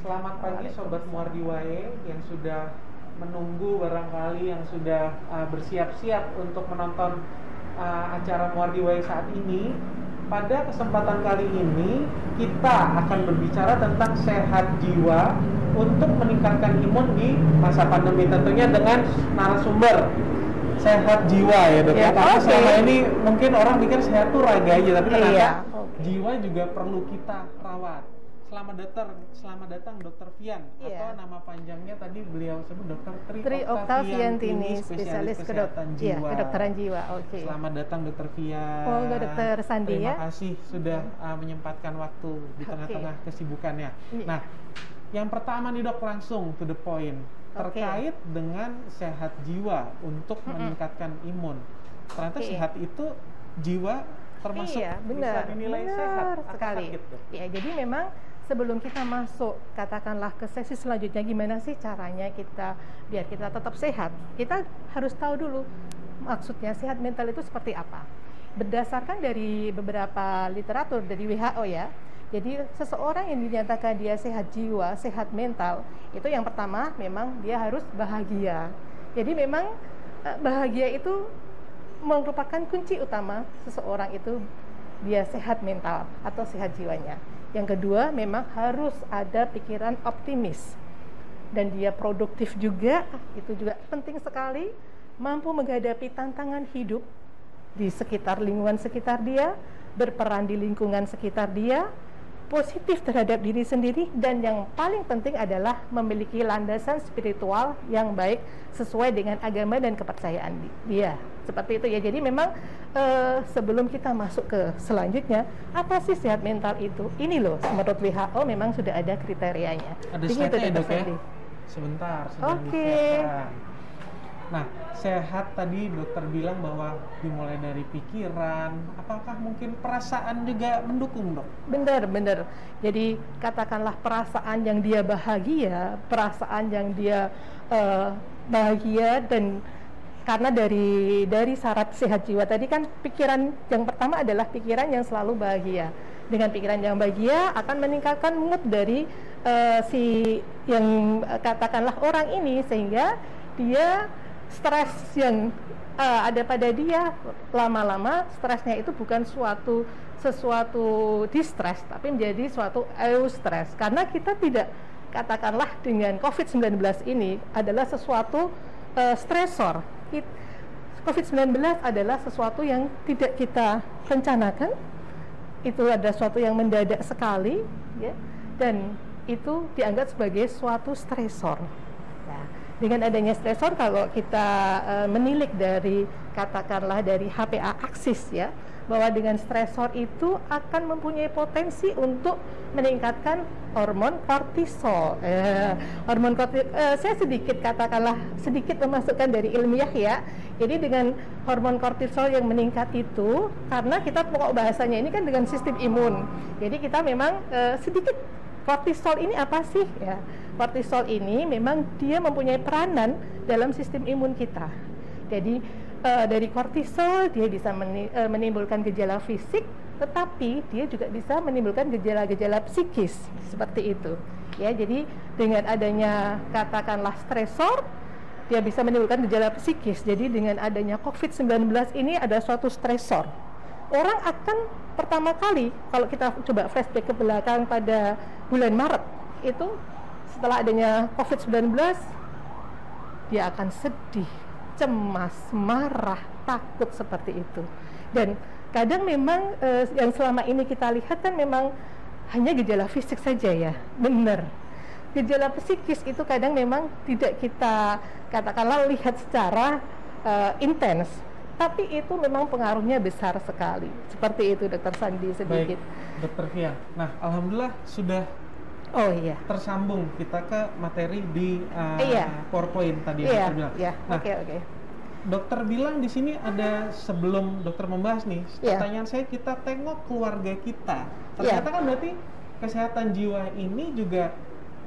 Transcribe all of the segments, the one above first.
Selamat pagi Sobat Muardiwae yang sudah menunggu, barangkali yang sudah bersiap-siap untuk menonton acara Muardiwae saat ini. Pada kesempatan kali ini kita akan berbicara tentang sehat jiwa untuk meningkatkan imun di masa pandemi, tentunya dengan narasumber sehat jiwa ya dok ya. Karena selama ini mungkin orang pikir sehat tuh raga aja, tapi ternyata jiwa juga perlu kita rawat. Selamat datang Dr. Fian, atau nama panjangnya tadi beliau sebut Dr. Tri Oktaviantini, spesialis kedokteran jiwa. Selamat datang Dr. Fian. Oh, Dr. Sandi. Terima kasih sudah menyempatkan waktu di tengah-tengah kesibukannya. Nah, yang pertama nih dok, langsung to the point terkait dengan sehat jiwa untuk meningkatkan imun. Ternyata sehat itu jiwa termasuk bisa dinilai sehat sekali. Ya, jadi memang sebelum kita masuk katakanlah ke sesi selanjutnya, gimana sih caranya biar kita tetap sehat, kita harus tahu dulu maksudnya sehat mental itu seperti apa. Berdasarkan dari beberapa literatur dari WHO ya, jadi seseorang yang dinyatakan dia sehat jiwa, sehat mental, itu yang pertama memang dia harus bahagia. Jadi memang bahagia itu merupakan kunci utama seseorang itu dia sehat mental atau sehat jiwanya. Yang kedua, memang harus ada pikiran optimis dan dia produktif juga, itu juga penting sekali, mampu menghadapi tantangan hidup di sekitar lingkungan sekitar dia, berperan di lingkungan sekitar dia, positif terhadap diri sendiri, dan yang paling penting adalah memiliki landasan spiritual yang baik sesuai dengan agama dan kepercayaan dia. Seperti itu ya. Jadi memang sebelum kita masuk ke selanjutnya, apa sih sehat mental itu? Ini loh, menurut WHO memang sudah ada kriterianya. Ada slide-nya ya dok ya? Sebentar, sedang disiapkan. Nah, sehat tadi dokter bilang bahwa dimulai dari pikiran, apakah mungkin perasaan juga mendukung dok? Benar. Jadi katakanlah perasaan yang dia bahagia, perasaan yang dia bahagia, dan karena dari syarat sehat jiwa tadi kan pikiran yang pertama adalah pikiran yang selalu bahagia. Dengan pikiran yang bahagia akan meningkatkan mood dari si yang katakanlah orang ini, sehingga dia stres yang ada pada dia lama-lama stresnya itu bukan sesuatu distress, tapi menjadi suatu eustress. Karena kita tidak katakanlah dengan COVID-19 ini adalah sesuatu stresor. COVID-19 adalah sesuatu yang tidak kita rencanakan, itu ada sesuatu yang mendadak sekali ya, dan itu dianggap sebagai suatu stresor. Nah, dengan adanya stresor, kalau kita menilik dari katakanlah dari HPA Axis ya, bahwa dengan stresor itu akan mempunyai potensi untuk meningkatkan hormon kortisol. Hormon kortisol, saya sedikit memasukkan dari ilmiah ya. Jadi dengan hormon kortisol yang meningkat itu, karena kita pokok bahasanya ini kan dengan sistem imun. Jadi kita memang sedikit, kortisol ini apa sih ya? Kortisol ini memang dia mempunyai peranan dalam sistem imun kita. Jadi dari kortisol dia bisa menimbulkan gejala fisik, tetapi dia juga bisa menimbulkan gejala-gejala psikis seperti itu. Ya, jadi dengan adanya katakanlah stresor, dia bisa menimbulkan gejala psikis. Jadi dengan adanya COVID-19 ini ada suatu stresor. Orang akan pertama kali, kalau kita coba flashback ke belakang pada bulan Maret, itu setelah adanya COVID-19, dia akan sedih, cemas, marah, takut seperti itu. Dan kadang memang yang selama ini kita lihat kan memang hanya gejala fisik saja ya, benar. Gejala psikis itu kadang memang tidak kita katakanlah lihat secara intens, tapi itu memang pengaruhnya besar sekali. Seperti itu Dr. Sandi sedikit. Baik, Dr. Fian. Nah, alhamdulillah sudah tersambung kita ke materi di PowerPoint tadi dokter bilang. Nah, oke. Dokter bilang di sini ada, sebelum dokter membahas nih, pertanyaan saya, kita tengok keluarga kita. Ternyata kan berarti kesehatan jiwa ini juga,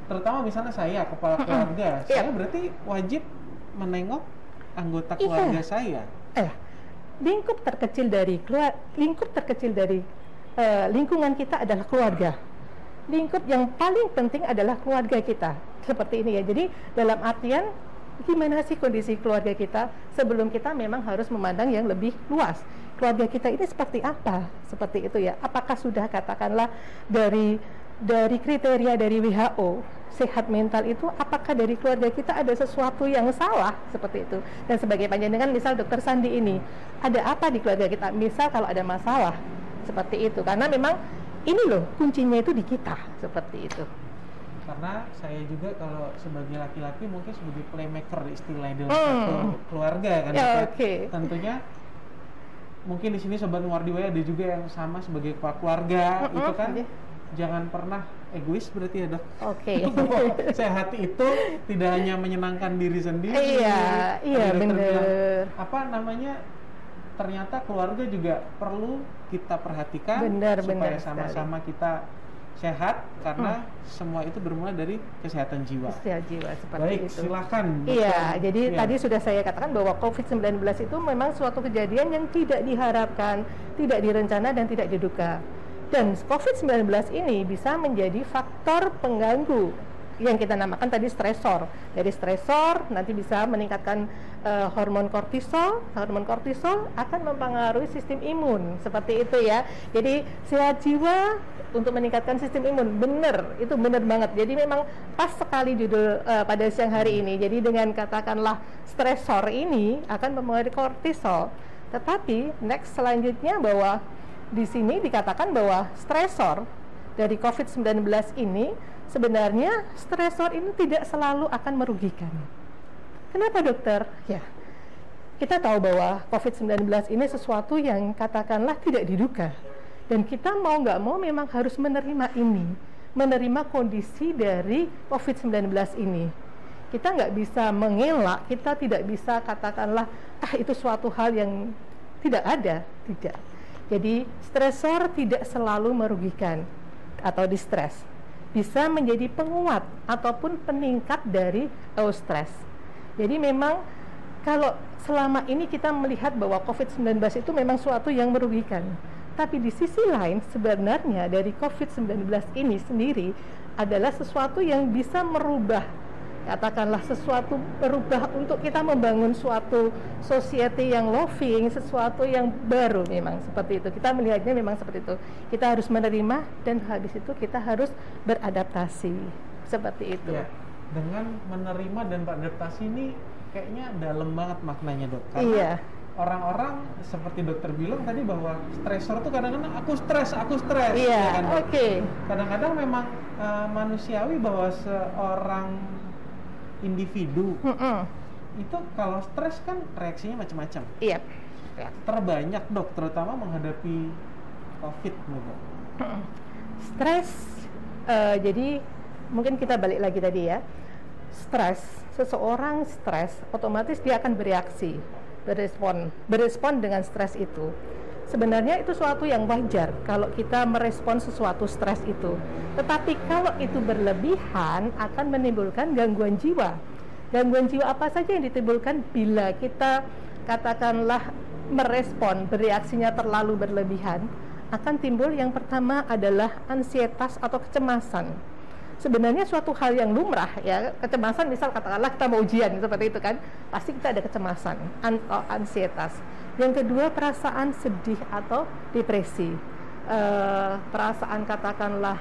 terutama misalnya saya kepala keluarga, saya berarti wajib menengok anggota keluarga saya. Lingkup terkecil dari lingkungan kita adalah keluarga. lingkup yang paling penting adalah keluarga kita. Seperti ini ya. Jadi dalam artian gimana sih kondisi keluarga kita sebelum kita memang harus memandang yang lebih luas. Keluarga kita ini seperti apa? Seperti itu ya. Apakah sudah katakanlah dari kriteria dari WHO sehat mental itu, apakah dari keluarga kita ada sesuatu yang salah seperti itu? Dan sebagai panjenengan misal Dokter Sandi ini, ada apa di keluarga kita? Misal kalau ada masalah seperti itu, karena memang ini loh kuncinya itu di kita seperti itu. Karena saya juga kalau sebagai laki-laki mungkin sebagai playmaker istilahnya dalam satu keluarga kan ya, tentunya mungkin di sini Sobat Muardiwaya ada juga yang sama sebagai kepala keluarga itu kan jangan pernah egois berarti ya Dok. Sehat itu tidak hanya menyenangkan diri sendiri. Iya benar. Apa namanya, ternyata keluarga juga perlu kita perhatikan supaya sama-sama kita sehat, karena semua itu bermula dari kesehatan jiwa. Kesehatan jiwa seperti Baik, itu. silakan. Iya, jadi tadi sudah saya katakan bahwa COVID-19 itu memang suatu kejadian yang tidak diharapkan, tidak direncana dan tidak diduga. Dan COVID-19 ini bisa menjadi faktor pengganggu yang kita namakan tadi stresor. Dari stresor nanti bisa meningkatkan hormon kortisol. Hormon kortisol akan mempengaruhi sistem imun, seperti itu ya. Jadi sehat jiwa untuk meningkatkan sistem imun, itu benar banget. Jadi memang pas sekali judul pada siang hari ini. Jadi dengan katakanlah stresor ini akan mempengaruhi kortisol. Tetapi next selanjutnya bahwa di sini dikatakan bahwa stresor dari COVID-19 ini sebenarnya stresor ini tidak selalu akan merugikan. Kenapa dokter? Ya, kita tahu bahwa COVID-19 ini sesuatu yang katakanlah tidak diduga. Dan kita mau nggak mau memang harus menerima ini, menerima kondisi dari COVID-19 ini. Kita nggak bisa mengelak, kita tidak bisa katakanlah, itu suatu hal yang tidak ada, tidak. Jadi stresor tidak selalu merugikan atau distres. Bisa menjadi penguat ataupun peningkat dari eustress. Jadi memang kalau selama ini kita melihat bahwa COVID-19 itu memang suatu yang merugikan. Tapi di sisi lain sebenarnya dari COVID-19 ini sendiri adalah sesuatu yang bisa merubah, katakanlah sesuatu berubah untuk kita membangun suatu society yang loving, sesuatu yang baru memang seperti itu. Kita melihatnya memang seperti itu. Kita harus menerima dan habis itu kita harus beradaptasi seperti itu. Ya, dengan menerima dan beradaptasi ini kayaknya dalam banget maknanya Dok. Karena orang-orang seperti dokter bilang tadi bahwa stresor tuh kadang-kadang aku stres. Iya, ya kan? Oke. Kadang-kadang memang manusiawi bahwa seorang individu itu kalau stres kan reaksinya macam-macam. Iya. Terbanyak Dok, terutama menghadapi COVID gitu. Stres, jadi mungkin kita balik lagi tadi ya. Seseorang stres, otomatis dia akan bereaksi, berespon dengan stres itu. Sebenarnya itu suatu yang wajar kalau kita merespon sesuatu stres itu. Tetapi kalau itu berlebihan akan menimbulkan gangguan jiwa. Gangguan jiwa apa saja yang ditimbulkan bila kita katakanlah merespon, bereaksinya terlalu berlebihan, akan timbul yang pertama adalah ansietas atau kecemasan. Sebenarnya suatu hal yang lumrah ya, kecemasan misal katakanlah kita mau ujian seperti itu kan, pasti kita ada kecemasan atau ansietas. Yang kedua perasaan sedih atau depresi, perasaan katakanlah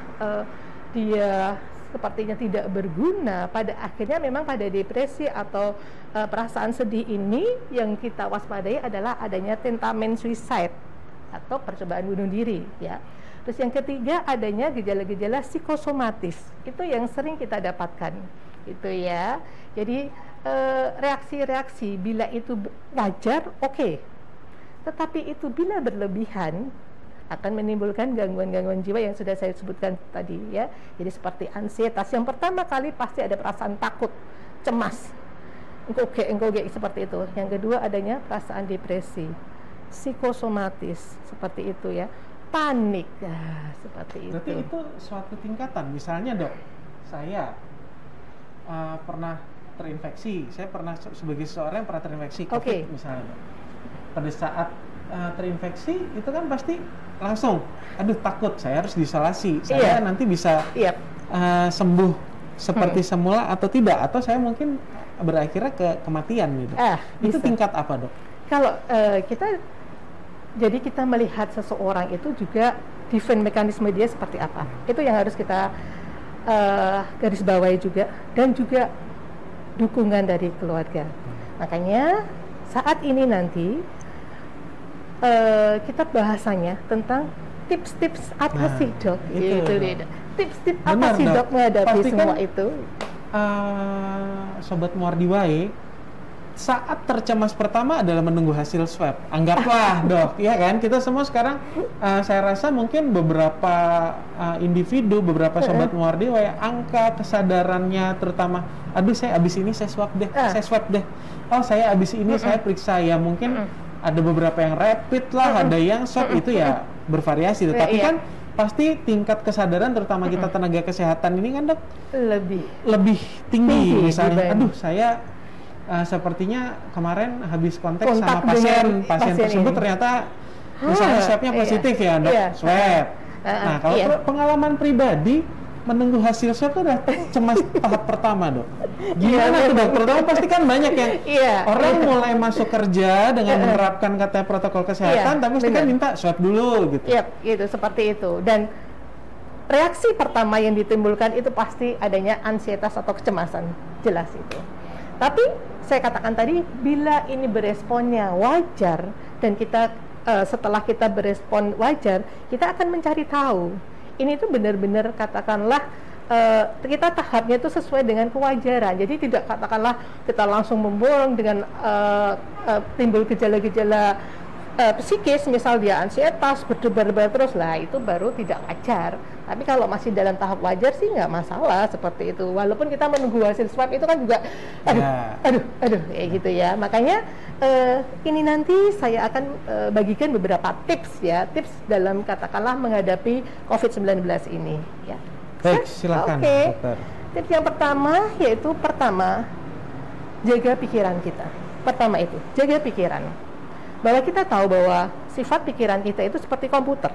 dia sepertinya tidak berguna, pada akhirnya memang pada depresi atau perasaan sedih ini yang kita waspadai adalah adanya tentamen suicide atau percobaan bunuh diri ya. Terus yang ketiga adanya gejala-gejala psikosomatis, itu yang sering kita dapatkan, itu ya. Jadi reaksi-reaksi bila itu wajar, oke. Tetapi itu bila berlebihan akan menimbulkan gangguan-gangguan jiwa yang sudah saya sebutkan tadi ya. Jadi seperti ansietas, yang pertama kali pasti ada perasaan takut, cemas, engkoge seperti itu. Yang kedua adanya perasaan depresi, psikosomatis seperti itu ya. Panik seperti itu. Berarti itu suatu tingkatan. Misalnya Dok, saya pernah terinfeksi. Saya pernah sebagai seseorang yang pernah terinfeksi COVID misalnya Dok. Pada saat terinfeksi, itu kan pasti langsung, aduh takut, saya harus diisolasi, saya nanti bisa sembuh seperti semula atau tidak, atau saya mungkin berakhirnya ke kematian gitu. Itu tingkat apa, Dok? Kalau kita melihat seseorang itu juga defense mekanisme dia seperti apa, itu yang harus kita garis bawahi juga, dan juga dukungan dari keluarga. Makanya saat ini nanti kita bahasanya tentang tips-tips apa sih, Dok? Tips-tips apa sih, Dok, menghadapi semua itu? Sobat Muardiwae, saat tercemas pertama adalah menunggu hasil swab. Anggaplah, Dok, ya kan? Kita semua sekarang, saya rasa mungkin beberapa individu, beberapa sobat Muardiwae, angka kesadarannya terutama, aduh saya abis ini saya swab deh. Oh saya abis ini saya periksa, ya mungkin ada beberapa yang rapid lah, ada yang swab, itu ya bervariasi. Tetapi kan pasti tingkat kesadaran terutama kita tenaga kesehatan ini kan, Dok, lebih tinggi. Misalnya, aduh saya sepertinya kemarin habis kontak sama pasien tersebut ini. Ternyata misalnya swabnya positif ya, Dok, swab. Nah kalau pengalaman pribadi menunggu hasil swab itu udah cemas tahap pertama, Dok. Gimana tuh, Dok? Pertama pasti kan banyak yang orang mulai masuk kerja dengan menerapkan katanya protokol kesehatan, tapi pasti kan minta swab dulu gitu. Gitu, seperti itu. Dan reaksi pertama yang ditimbulkan itu pasti adanya ansietas atau kecemasan, jelas itu. Tapi saya katakan tadi, bila ini beresponnya wajar dan kita setelah kita berespon wajar, kita akan mencari tahu ini tuh benar-benar katakanlah kita tahapnya itu sesuai dengan kewajaran. Jadi tidak katakanlah kita langsung memborong dengan timbul gejala-gejala psikis, misal dia ansietas, berdebar-debar terus lah, itu baru tidak wajar. Tapi kalau masih dalam tahap wajar sih nggak masalah seperti itu. Walaupun kita menunggu hasil swab itu kan juga aduh kayak gitu ya. Makanya ini nanti saya akan bagikan beberapa tips ya, tips dalam katakanlah menghadapi COVID-19 ini ya. Baik, silakan, Dokter. Tips yang pertama yaitu jaga pikiran kita. Pertama itu, jaga pikiran. Bahwa kita tahu bahwa sifat pikiran kita itu seperti komputer.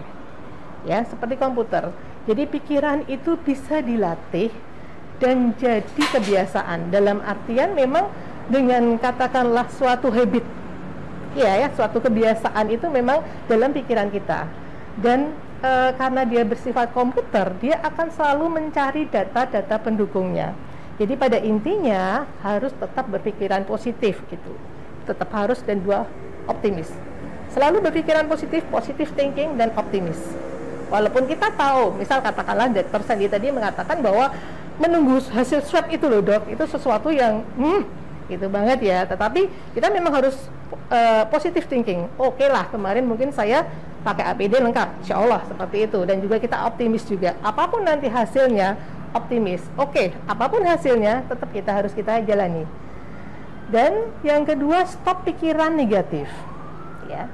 Ya, seperti komputer. Jadi pikiran itu bisa dilatih dan jadi kebiasaan. Dalam artian memang dengan katakanlah suatu habit. Ya, suatu kebiasaan itu memang dalam pikiran kita. Dan karena dia bersifat komputer, dia akan selalu mencari data-data pendukungnya. Jadi pada intinya harus tetap berpikiran positif gitu. Tetap harus, dan optimis. Selalu berpikiran positif, positive thinking dan optimis. Walaupun kita tahu, misal katakanlah Dr. Sandi tadi mengatakan bahwa menunggu hasil swab itu loh, Dok, itu sesuatu yang gitu banget ya. Tetapi kita memang harus positive thinking. Oke lah, kemarin mungkin saya pakai APD lengkap, insya Allah seperti itu. Dan juga kita optimis juga. Apapun nanti hasilnya, optimis. Oke, apapun hasilnya, tetap kita jalani. Dan yang kedua, stop pikiran negatif. Ya,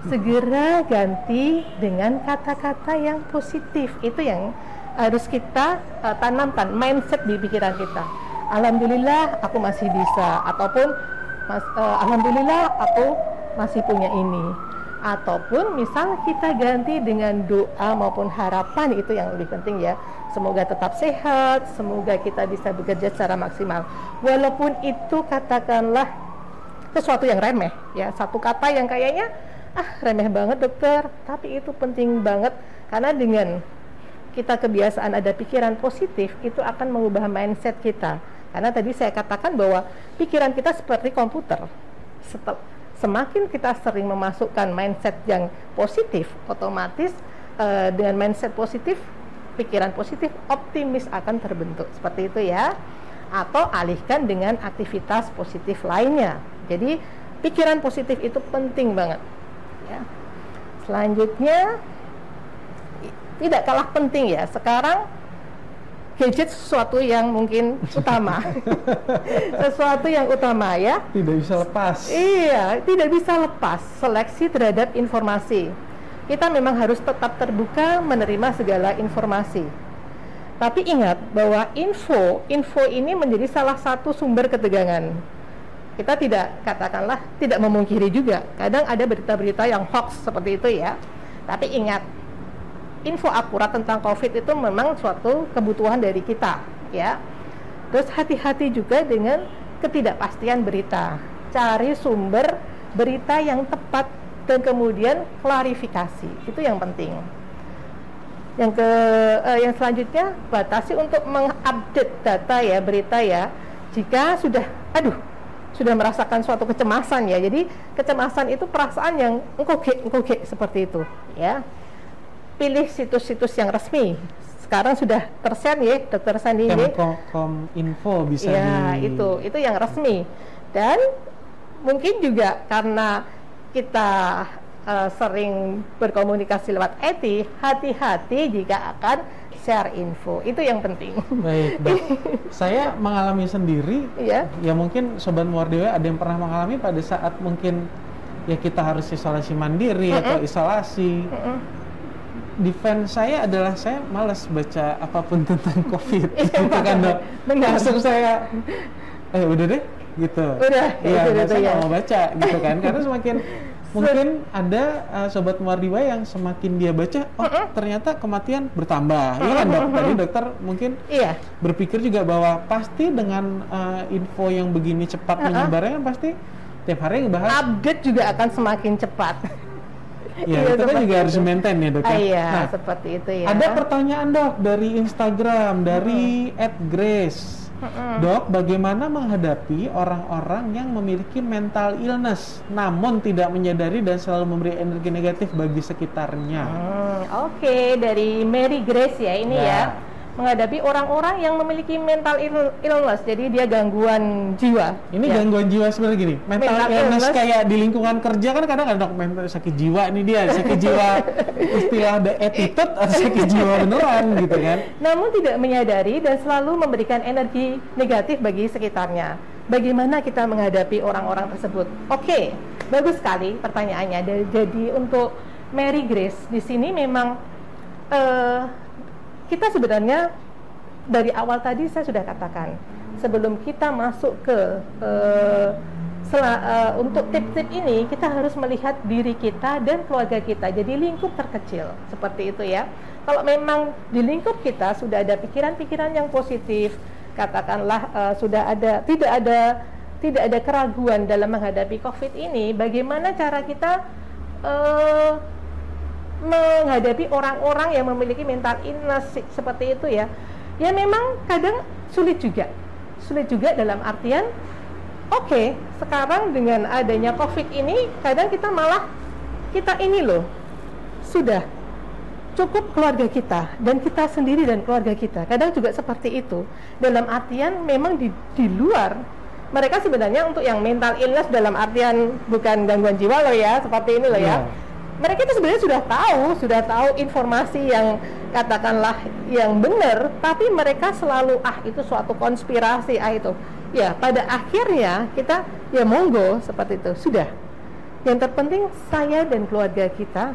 segera ganti dengan kata-kata yang positif. Itu yang harus kita tanamkan, mindset di pikiran kita. Alhamdulillah aku masih bisa, ataupun alhamdulillah aku masih punya ini. Ataupun misal kita ganti dengan doa maupun harapan, itu yang lebih penting ya. Semoga tetap sehat, semoga kita bisa bekerja secara maksimal. Walaupun itu katakanlah sesuatu yang remeh ya, satu kata yang kayaknya remeh banget, Dokter, tapi itu penting banget, karena dengan kita kebiasaan ada pikiran positif, itu akan mengubah mindset kita. Karena tadi saya katakan bahwa pikiran kita seperti komputer. Semakin kita sering memasukkan mindset yang positif, otomatis dengan mindset positif, pikiran positif, optimis akan terbentuk. Seperti itu ya. Atau alihkan dengan aktivitas positif lainnya. Jadi pikiran positif itu penting banget ya. Selanjutnya, tidak kalah penting ya, sekarang gadget sesuatu yang mungkin utama. Sesuatu yang utama ya. Tidak bisa lepas. Iya, tidak bisa lepas. Seleksi terhadap informasi. Kita memang harus tetap terbuka menerima segala informasi. Tapi ingat bahwa info ini menjadi salah satu sumber ketegangan. kita tidak, katakanlah, tidak memungkiri juga kadang ada berita-berita yang hoax seperti itu ya. Tapi ingat, info akurat tentang COVID itu memang suatu kebutuhan dari kita ya. Terus hati-hati juga dengan ketidakpastian berita. Cari sumber berita yang tepat dan kemudian klarifikasi. Itu yang penting. Yang selanjutnya, batasi untuk mengupdate data ya, berita ya. Jika sudah merasakan suatu kecemasan ya. Jadi kecemasan itu perasaan yang engkoge seperti itu ya. Pilih situs-situs yang resmi. Sekarang sudah tersen ya, Dr. Sandi ini. Info bisa ya, itu yang resmi. Dan mungkin juga karena kita sering berkomunikasi lewat IT, hati-hati jika akan share info. Itu yang penting. Baik, Dok. Saya mengalami sendiri. Ya mungkin Sobat Muardi ada yang pernah mengalami pada saat mungkin ya kita harus isolasi mandiri atau isolasi. Defense saya adalah saya malas baca apapun tentang COVID, gitu kan, Dok. Langsung saya, udah deh, gitu. Saya nggak mau baca, gitu kan, karena semakin mungkin ada Sobat Muardiwa yang semakin dia baca, ternyata kematian bertambah, iya kan, Dok? Tadi dokter mungkin berpikir juga bahwa pasti dengan info yang begini cepat menyebarnya kan pasti tiap hari ngebahas. Update juga akan semakin cepat. Ya, itu kan juga harus maintain ya, Dok. Nah, seperti itu ya. Ada pertanyaan, Dok, dari Instagram, dari @grace. Dok, bagaimana menghadapi orang-orang yang memiliki mental illness namun tidak menyadari dan selalu memberi energi negatif bagi sekitarnya? Oke, dari Mary Grace ya ini ya. Menghadapi orang-orang yang memiliki mental illness, jadi dia gangguan jiwa. Ini gangguan jiwa sebenarnya gini, mental illness kayak di lingkungan kerja kan kadang ada mental sakit jiwa, ini dia sakit jiwa istilah the attitude atau sakit jiwa beneran gitu kan. Namun tidak menyadari dan selalu memberikan energi negatif bagi sekitarnya. Bagaimana kita menghadapi orang-orang tersebut? Oke, bagus sekali pertanyaannya. Jadi untuk Mary Grace di sini memang kita sebenarnya dari awal tadi saya sudah katakan, sebelum kita masuk ke untuk tip-tip ini, kita harus melihat diri kita dan keluarga kita. Jadi lingkup terkecil seperti itu ya. Kalau memang di lingkup kita sudah ada pikiran-pikiran yang positif, katakanlah tidak ada keraguan dalam menghadapi COVID ini, bagaimana cara kita menghadapi orang-orang yang memiliki mental illness seperti itu ya. Ya memang kadang sulit juga dalam artian sekarang dengan adanya COVID ini kadang kita ini loh sudah cukup keluarga kita dan kita sendiri dan keluarga kita kadang juga seperti itu, dalam artian memang di luar mereka sebenarnya untuk yang mental illness dalam artian bukan gangguan jiwa loh ya, seperti ini loh ya. Mereka itu sebenarnya sudah tahu informasi yang katakanlah yang benar, tapi mereka selalu itu suatu konspirasi itu. Ya, pada akhirnya kita ya monggo seperti itu. Sudah. Yang terpenting saya dan keluarga kita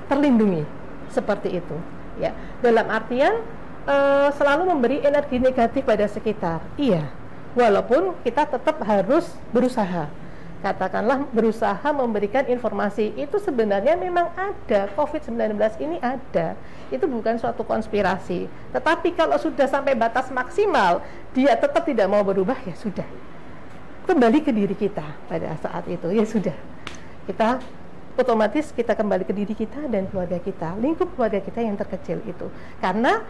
terlindungi seperti itu. Ya, dalam artian selalu memberi energi negatif pada sekitar. Iya. Walaupun kita tetap harus berusaha. Katakanlah berusaha memberikan informasi itu sebenarnya memang ada, COVID-19 ini ada, itu bukan suatu konspirasi. Tetapi kalau sudah sampai batas maksimal dia tetap tidak mau berubah, ya sudah, kembali ke diri kita pada saat itu, ya sudah, kita otomatis kita kembali ke diri kita dan keluarga kita, lingkup keluarga kita yang terkecil itu. Karena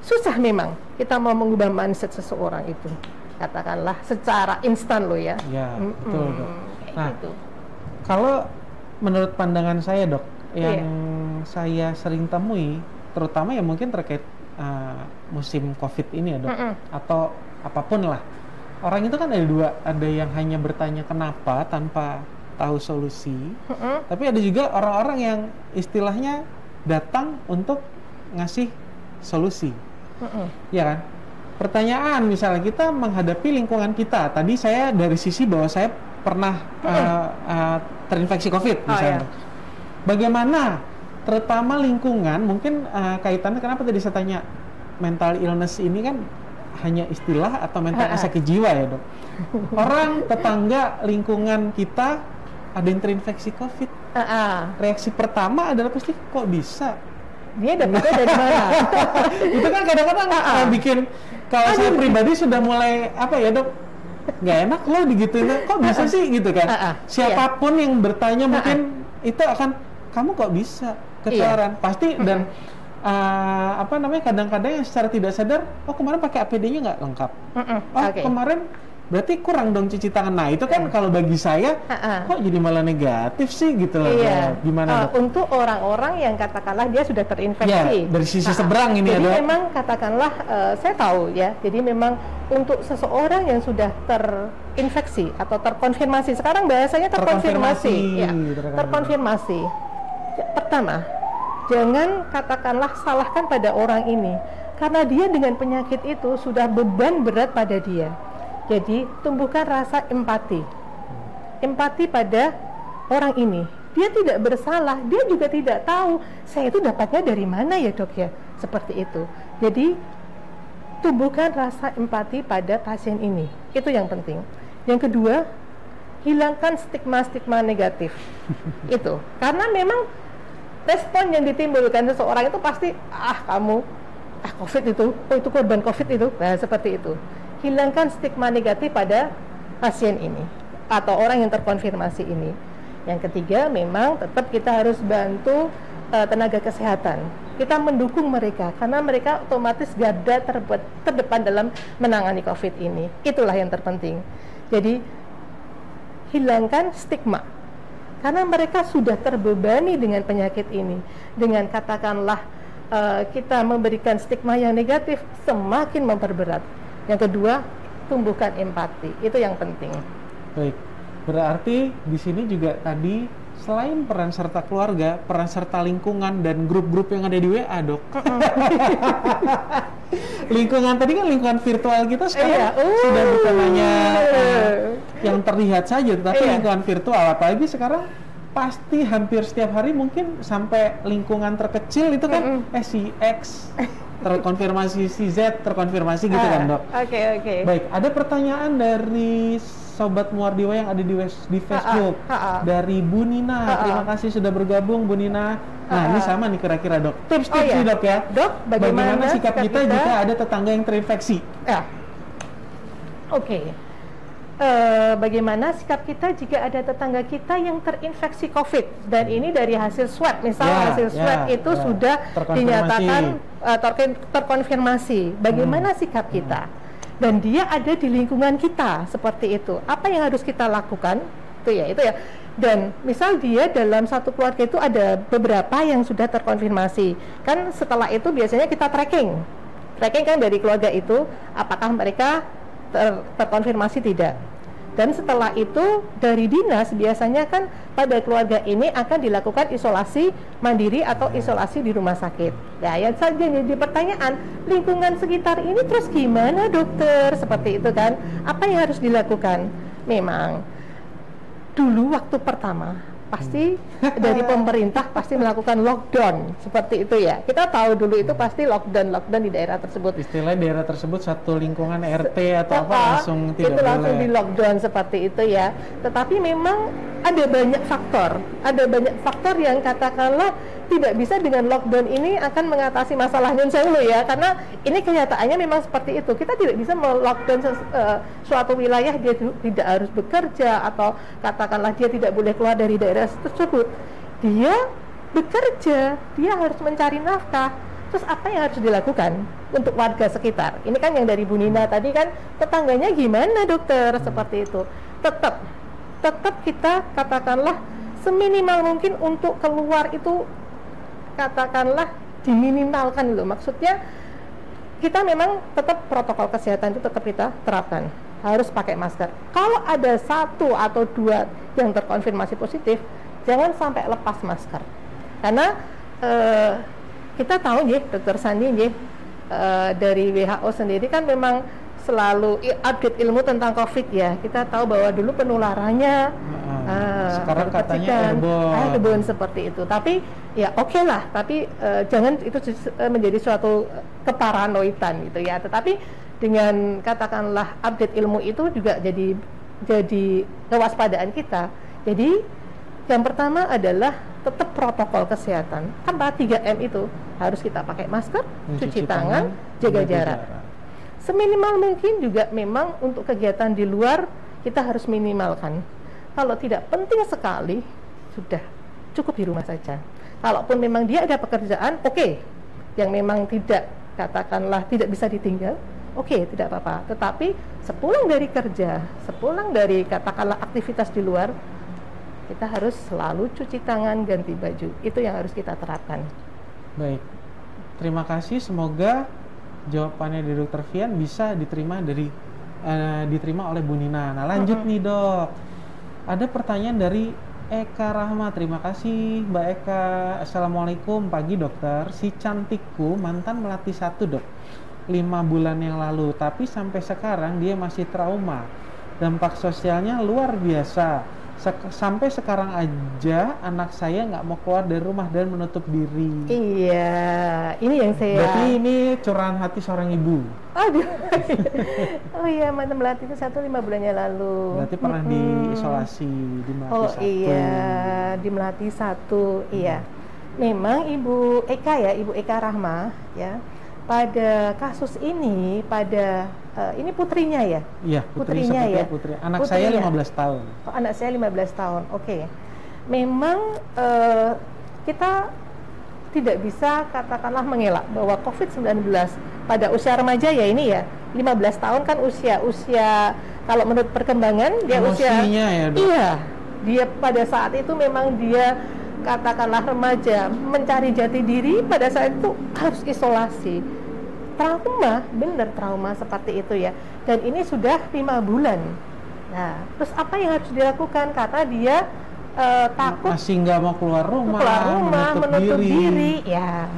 susah memang kita mau mengubah mindset seseorang itu, katakanlah secara instan loh ya. Ya, betul, Dok. Nah, gitu. Kalau menurut pandangan saya, Dok, yang saya sering temui, terutama ya mungkin terkait musim COVID ini ya, Dok, atau apapun lah. Orang itu kan ada dua, ada yang hanya bertanya kenapa tanpa tahu solusi, tapi ada juga orang-orang yang istilahnya datang untuk ngasih solusi, ya kan? Pertanyaan misalnya kita menghadapi lingkungan kita, tadi saya dari sisi bahwa saya pernah terinfeksi COVID misalnya. Bagaimana terutama lingkungan, mungkin kaitannya kenapa tadi saya tanya mental illness ini kan hanya istilah atau mental sakit jiwa ya dok? Orang, tetangga, lingkungan kita ada yang terinfeksi COVID. Reaksi pertama adalah pasti kok bisa? Dia dapetnya dari mana? Itu kan kadang-kadang bikin, kalau saya pribadi sudah mulai apa ya dok, nggak enak loh digituin, kok bisa sih gitu kan? Siapapun yang bertanya mungkin itu akan, kamu kok bisa ketularan? Pasti. Dan apa namanya, kadang-kadang yang secara tidak sadar, oh kemarin pakai APD-nya nggak lengkap, kemarin berarti kurang dong cuci tangan. Nah itu kan kalau bagi saya kok jadi malah negatif sih gitu loh. Gimana untuk orang-orang yang katakanlah dia sudah terinfeksi dari sisi seberang ini. Jadi memang katakanlah saya tahu ya, jadi memang untuk seseorang yang sudah terinfeksi atau terkonfirmasi, sekarang bahasanya terkonfirmasi. Terkonfirmasi. Pertama, jangan katakanlah salahkan pada orang ini, karena dia dengan penyakit itu sudah beban berat pada dia. Jadi tumbuhkan rasa empati pada orang ini. Dia tidak bersalah, dia juga tidak tahu saya itu dapatnya dari mana ya dok ya, seperti itu. Jadi tumbuhkan rasa empati pada pasien ini, itu yang penting. Yang kedua, hilangkan stigma-stigma negatif. Itu karena memang respon yang ditimbulkan seseorang itu pasti kamu COVID itu, itu korban COVID itu, nah seperti itu. Hilangkan stigma negatif pada pasien ini atau orang yang terkonfirmasi ini. Yang ketiga, memang tetap kita harus bantu tenaga kesehatan. Kita mendukung mereka karena mereka otomatis garda terdepan dalam menangani COVID ini. Itulah yang terpenting. Jadi hilangkan stigma karena mereka sudah terbebani dengan penyakit ini. Dengan katakanlah kita memberikan stigma yang negatif, semakin memperberat. Yang kedua, tumbuhkan empati. Itu yang penting. Baik. Berarti di sini juga tadi selain peran serta keluarga, peran serta lingkungan dan grup-grup yang ada di WA, dok. Lingkungan tadi kan lingkungan virtual kita sekarang sudah bukan hanya yang terlihat saja, tetapi lingkungan virtual. Apalagi sekarang pasti hampir setiap hari mungkin sampai lingkungan terkecil itu kan si X terkonfirmasi, si Z terkonfirmasi gitu kan dok. Oke. Baik, ada pertanyaan dari Sobat Muardiwa yang ada di Facebook. Dari Bu Nina. Terima kasih sudah bergabung Bu Nina. Nah ini sama nih kira-kira dok. Tips-tips nih dok ya. Dok, bagaimana sikap kita jika ada tetangga yang terinfeksi? Bagaimana sikap kita jika ada tetangga kita yang terinfeksi COVID, dan ini dari hasil swab, hasil swab itu sudah dinyatakan terkonfirmasi. Bagaimana sikap kita? Dan dia ada di lingkungan kita seperti itu. Apa yang harus kita lakukan? Itu ya. Dan misal dia dalam satu keluarga itu ada beberapa yang sudah terkonfirmasi. Kan setelah itu biasanya kita tracking kan dari keluarga itu, apakah mereka terkonfirmasi tidak. Dan setelah itu dari dinas biasanya kan pada keluarga ini akan dilakukan isolasi mandiri atau isolasi di rumah sakit. Nah, yang saja jadi pertanyaan, lingkungan sekitar ini terus gimana dokter? Seperti itu kan. Apa yang harus dilakukan? Memang dulu waktu pertama pasti dari pemerintah pasti melakukan lockdown seperti itu ya. Kita tahu dulu itu pasti lockdown di daerah tersebut. Istilahnya daerah tersebut satu lingkungan RT atau apa langsung tidak itu boleh. Langsung di lockdown seperti itu ya. Tetapi memang ada banyak faktor yang katakanlah tidak bisa dengan lockdown ini akan mengatasi masalah nyun sewu ya, karena ini kenyataannya memang seperti itu. Kita tidak bisa melockdown suatu wilayah, dia tidak harus bekerja atau katakanlah dia tidak boleh keluar dari daerah tersebut. Dia bekerja, dia harus mencari nafkah. Terus apa yang harus dilakukan untuk warga sekitar? Ini kan yang dari Bu Nina tadi kan, tetangganya gimana dokter? Seperti itu. Tetap kita katakanlah seminimal mungkin untuk keluar itu katakanlah diminimalkan dulu. Maksudnya kita memang tetap protokol kesehatan itu tetap kita terapkan. Harus pakai masker. Kalau ada 1 atau 2 yang terkonfirmasi positif, jangan sampai lepas masker. Karena kita tahu ya, Dr. Sandi ya, dari WHO sendiri kan memang selalu update ilmu tentang COVID ya. Kita tahu bahwa dulu penularannya sekarang katanya airborne seperti itu. Tapi ya oke lah, tapi jangan itu menjadi suatu keparanoidan gitu ya. Tetapi dengan katakanlah update ilmu itu juga jadi kewaspadaan kita. Jadi yang pertama adalah tetap protokol kesehatan. Apa 3M itu? Harus kita pakai masker, cuci tangan, jaga jarak. Seminimal mungkin juga memang untuk kegiatan di luar kita harus minimalkan. Kalau tidak penting sekali, sudah cukup di rumah saja. Kalaupun memang dia ada pekerjaan, oke. Yang memang tidak, katakanlah tidak bisa ditinggal, oke, tidak apa-apa. Tetapi sepulang dari kerja, sepulang dari katakanlah aktivitas di luar, kita harus selalu cuci tangan, ganti baju. Itu yang harus kita terapkan. Baik, terima kasih. Semoga jawabannya dari Dr. Fian bisa diterima oleh Bu Nina. Nah, lanjut nih Dok. Ada pertanyaan dari Eka Rahma. Terima kasih Mbak Eka. Assalamualaikum, pagi dokter. Si cantikku mantan melatih 1 dok 5 bulan yang lalu, tapi sampai sekarang dia masih trauma. Dampak sosialnya luar biasa. Sampai sekarang aja anak saya nggak mau keluar dari rumah dan menutup diri. Iya, ini yang saya. Berarti ini curahan hati seorang ibu. Aduh. Oh iya, mantan melatih itu 5 bulannya lalu. Berarti pernah diisolasi di Melati 1. Oh iya, di Melati 1. Iya. Memang Ibu Eka ya, Ibu Eka Rahma ya. Pada kasus ini, ini putrinya ya? Iya, putrinya ya. Putri. Anak saya 15 tahun. Oh, anak saya 15 tahun. Oke. Memang kita tidak bisa katakanlah mengelak bahwa COVID-19 pada usia remaja ya ini ya, 15 tahun kan usia kalau menurut perkembangan dia emosinya usia ya, Dok? Iya. Dia pada saat itu memang dia katakanlah remaja mencari jati diri, pada saat itu harus isolasi. Trauma, benar trauma seperti itu ya. Dan ini sudah 5 bulan. Nah, terus apa yang harus dilakukan? Karena dia takut masih nggak mau keluar rumah, menutup diri. Ya,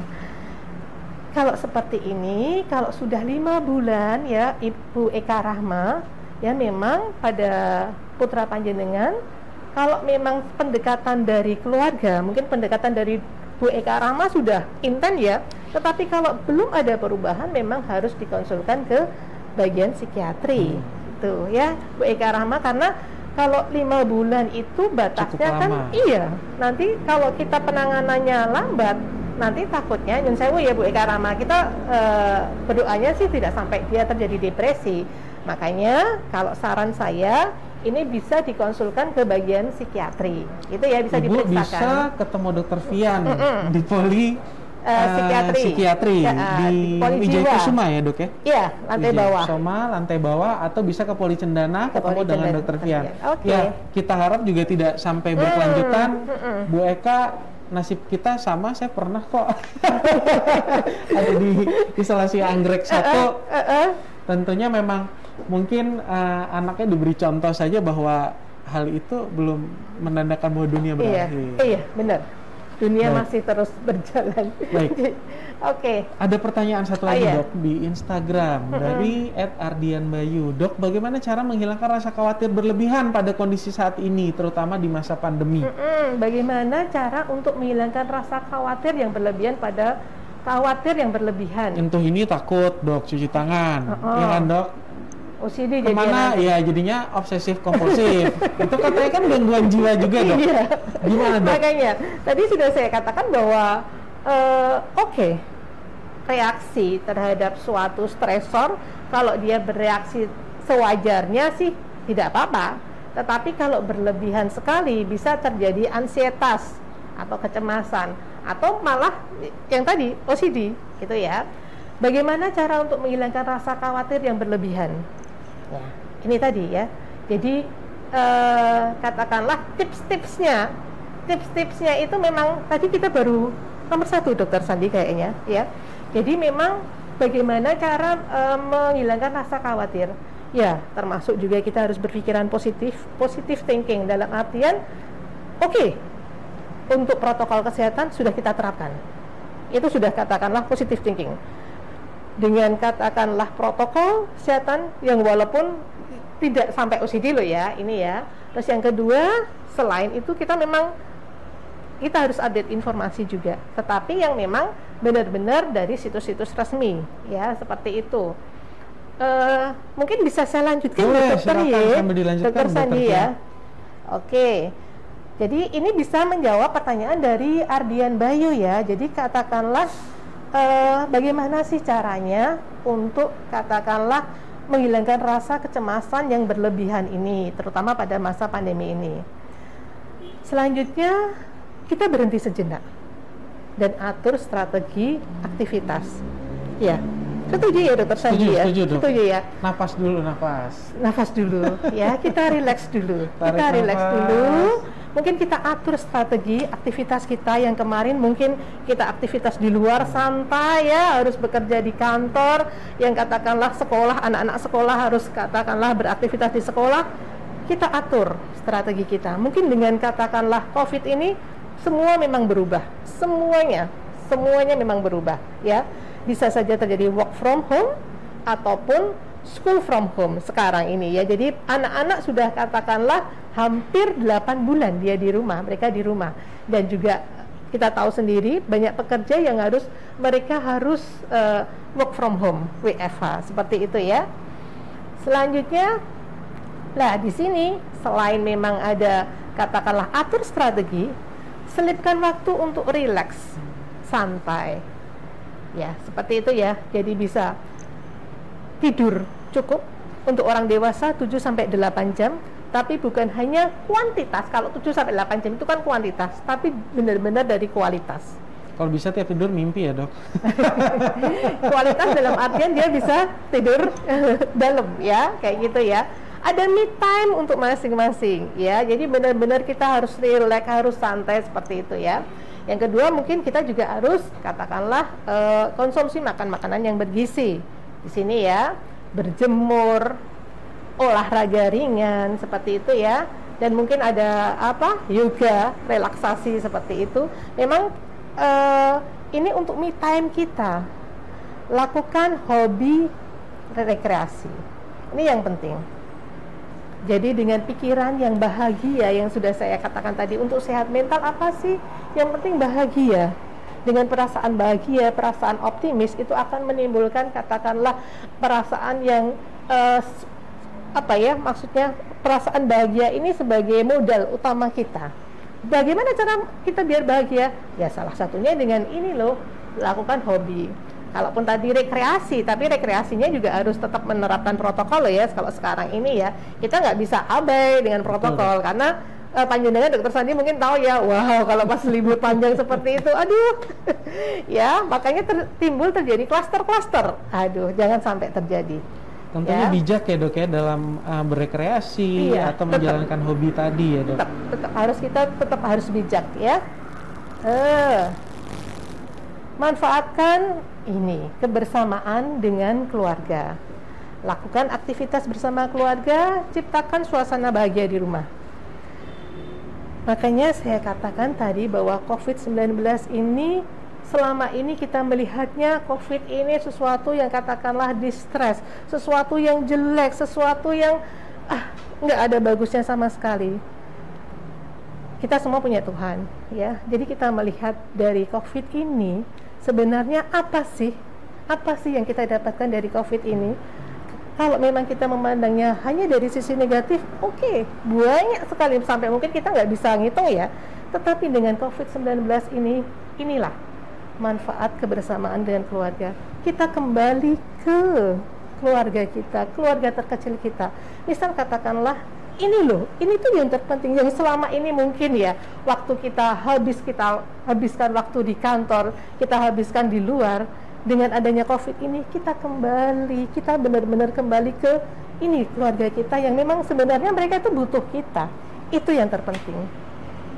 kalau seperti ini, kalau sudah 5 bulan ya Ibu Eka Rahma, ya memang pada putra panjenengan, kalau memang pendekatan dari keluarga, mungkin pendekatan dari Bu Eka Rahma sudah intens ya, tetapi kalau belum ada perubahan, memang harus dikonsulkan ke bagian psikiatri, itu ya Bu Eka Rahma, karena kalau 5 bulan itu batasnya kan, iya. Nanti kalau kita penanganannya lambat, nanti takutnya, nyun sewu ya Bu Eka Rahma, kita berdoanya sih tidak sampai dia terjadi depresi. Makanya kalau saran saya, ini bisa dikonsulkan ke bagian psikiatri, itu ya, bisa Ibu diperiksakan. bisa ketemu Dokter Fian di poli psikiatri ya, di Wijaya Kusuma ya dok ya? Iya, lantai bawah. Kusuma, lantai bawah, atau bisa ke Poli Cendana ketemu dengan Dokter Fian. Okay. Ya, kita harap juga tidak sampai berkelanjutan. Bu Eka, nasib kita sama, saya pernah kok ada di isolasi anggrek 1. Tentunya memang mungkin anaknya diberi contoh saja bahwa hal itu belum menandakan bahwa dunia berakhir. Iya, benar. Dunia masih terus berjalan. Baik. Oke. Ada pertanyaan satu lagi dok di Instagram dari @ardianbayu. Dok, bagaimana cara menghilangkan rasa khawatir berlebihan pada kondisi saat ini, terutama di masa pandemi? Bagaimana cara untuk menghilangkan rasa khawatir yang berlebihan pada Untuk ini takut dok, cuci tangan, ya kan dok? OCD kemana ya, jadinya obsesif kompulsif. Itu katanya kan gangguan jiwa juga dok. Iya. Gimana dok? Makanya tadi sudah saya katakan bahwa reaksi terhadap suatu stresor, kalau dia bereaksi sewajarnya sih tidak apa-apa. Tetapi kalau berlebihan sekali bisa terjadi ansietas atau kecemasan, atau malah yang tadi OCD gitu ya. Bagaimana cara untuk menghilangkan rasa khawatir yang berlebihan? Ya, ini tadi ya. Jadi katakanlah tips-tipsnya itu memang tadi kita baru nomor 1 Dokter Sandi kayaknya ya. Jadi memang bagaimana cara menghilangkan rasa khawatir? Ya, termasuk juga kita harus berpikiran positif thinking, dalam artian untuk protokol kesehatan sudah kita terapkan. Itu sudah katakanlah positive thinking. Dengan katakanlah protokol kesehatan yang walaupun tidak sampai OCD loh ya, ini ya. Terus yang kedua, selain itu kita harus update informasi juga, tetapi yang memang benar-benar dari situs-situs resmi ya, seperti itu. mungkin bisa saya lanjutkan, boleh, dokter silakan sambil dilanjutkan, dokter Sandi Dokter ya. Oke. Jadi ini bisa menjawab pertanyaan dari Ardian Bayu ya. Jadi katakanlah bagaimana sih caranya untuk katakanlah menghilangkan rasa kecemasan yang berlebihan ini, terutama pada masa pandemi ini. Selanjutnya kita berhenti sejenak dan atur strategi aktivitas. Ya, setuju ya dokter Sandi ya? Setuju ya? Nafas dulu, Nafas dulu ya, kita relax dulu. Tarik relax nafas dulu. Mungkin kita atur strategi aktivitas kita yang kemarin, mungkin kita aktivitas di luar santai ya, harus bekerja di kantor, yang katakanlah sekolah, anak-anak sekolah harus katakanlah beraktivitas di sekolah. Kita atur strategi kita. Mungkin dengan katakanlah COVID ini semua memang berubah, semuanya memang berubah ya. Bisa saja terjadi work from home ataupun school from home sekarang ini ya. Jadi anak-anak sudah katakanlah hampir 8 bulan mereka di rumah, dan juga kita tahu sendiri banyak pekerja yang mereka harus work from home, WFH seperti itu ya. Selanjutnya, nah di sini selain memang ada katakanlah atur strategi, selipkan waktu untuk relax, santai. Ya, seperti itu ya. Jadi bisa tidur cukup untuk orang dewasa 7 sampai 8 jam, tapi bukan hanya kuantitas. Kalau 7 sampai 8 jam itu kan kuantitas, tapi benar-benar dari kualitas. Kalau bisa tiap tidur mimpi ya, Dok. Kualitas dalam artian dia bisa tidur dalam ya, kayak gitu ya. Ada me time untuk masing-masing ya. Jadi benar-benar kita harus relax, harus santai seperti itu ya. Yang kedua, mungkin kita juga harus katakanlah konsumsi makanan yang bergizi. Di sini ya, berjemur, olahraga ringan seperti itu ya. Dan mungkin ada yoga, relaksasi seperti itu. Memang ini untuk me time kita. Lakukan hobi rekreasi. Ini yang penting. Jadi dengan pikiran yang bahagia yang sudah saya katakan tadi, untuk sehat mental apa sih? Yang penting bahagia. Dengan perasaan bahagia, perasaan optimis itu akan menimbulkan katakanlah perasaan yang maksudnya perasaan bahagia ini sebagai modal utama kita. Bagaimana cara kita biar bahagia? Ya salah satunya dengan ini loh, lakukan hobi. Kalaupun tadi rekreasi, tapi rekreasinya juga harus tetap menerapkan protokol ya. Kalau sekarang ini ya, kita nggak bisa abai dengan protokol. Karena panjenengan dokter Sandi mungkin tahu ya, wow kalau pas libur panjang seperti itu, aduh ya, makanya timbul terjadi klaster-klaster. Aduh, jangan sampai terjadi. Tentunya ya, bijak ya dok ya dalam berrekreasi atau menjalankan hobi tadi ya dok. Tetap harus bijak ya. Manfaatkan ini kebersamaan dengan keluarga. Lakukan aktivitas bersama keluarga, ciptakan suasana bahagia di rumah. Makanya saya katakan tadi bahwa COVID-19 ini, selama ini kita melihatnya COVID ini sesuatu yang katakanlah distress, sesuatu yang jelek, sesuatu yang nggak ada bagusnya sama sekali. Kita semua punya Tuhan ya. Jadi kita melihat dari COVID ini sebenarnya apa sih yang kita dapatkan dari COVID ini. Kalau memang kita memandangnya hanya dari sisi negatif, oke, banyak sekali, sampai mungkin kita nggak bisa ngitung ya. Tetapi dengan COVID-19 inilah manfaat kebersamaan dengan keluarga. Kita kembali ke keluarga kita, keluarga terkecil kita. Misal katakanlah, ini tuh yang terpenting, yang selama ini mungkin ya, waktu kita habiskan waktu di kantor, kita habiskan di luar. Dengan adanya COVID ini, kita benar-benar kembali ke ini, keluarga kita yang memang sebenarnya mereka itu butuh kita. Itu yang terpenting.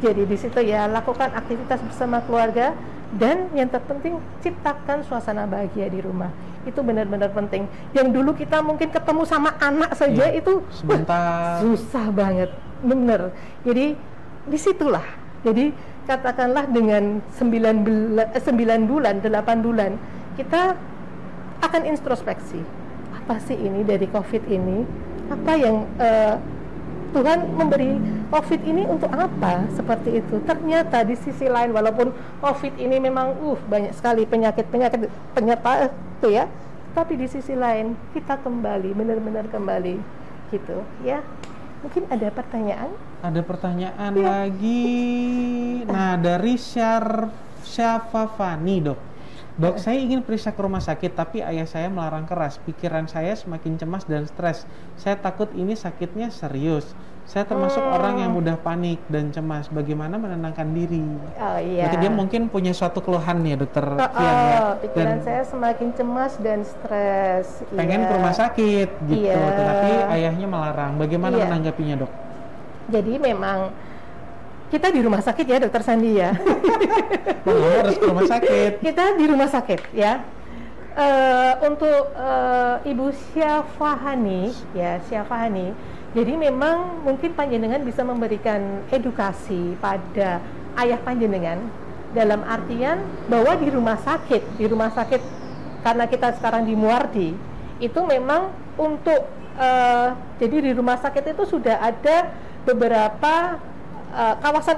Jadi di situ ya, lakukan aktivitas bersama keluarga, dan yang terpenting ciptakan suasana bahagia di rumah. Itu benar-benar penting. Yang dulu kita mungkin ketemu sama anak saja itu sebentar, susah banget, bener. Jadi disitulah. Jadi katakanlah dengan 9 bulan, 8 bulan, kita akan introspeksi. Apa sih ini dari COVID ini? Apa yang Tuhan memberi COVID ini untuk apa? Seperti itu. Ternyata di sisi lain, walaupun COVID ini memang banyak sekali penyakit penyerta itu ya, tapi di sisi lain kita kembali, benar-benar kembali gitu ya. Mungkin ada pertanyaan? Ada pertanyaan lagi. Nah, dari Syafafani, Dok. Dok, saya ingin periksa ke rumah sakit, tapi ayah saya melarang keras. Pikiran saya semakin cemas dan stres. Saya takut ini sakitnya serius. Saya termasuk orang yang mudah panik dan cemas. Bagaimana menenangkan diri? Oh iya. Berarti dia mungkin punya suatu keluhan ya, Dokter Fian ya. Pikiran saya semakin cemas dan stres. Pengen ke rumah sakit gitu, tetapi ayahnya melarang. Bagaimana menanggapinya, Dok? Jadi memang kita di rumah sakit ya, Dokter Sandi ya. Harus ke rumah sakit. Kita di rumah sakit ya. Untuk Ibu Syafahani ya, Syafahani. Jadi memang mungkin panjenengan bisa memberikan edukasi pada ayah panjenengan dalam artian bahwa di rumah sakit karena kita sekarang di Muardi itu memang untuk jadi di rumah sakit itu sudah ada beberapa kawasan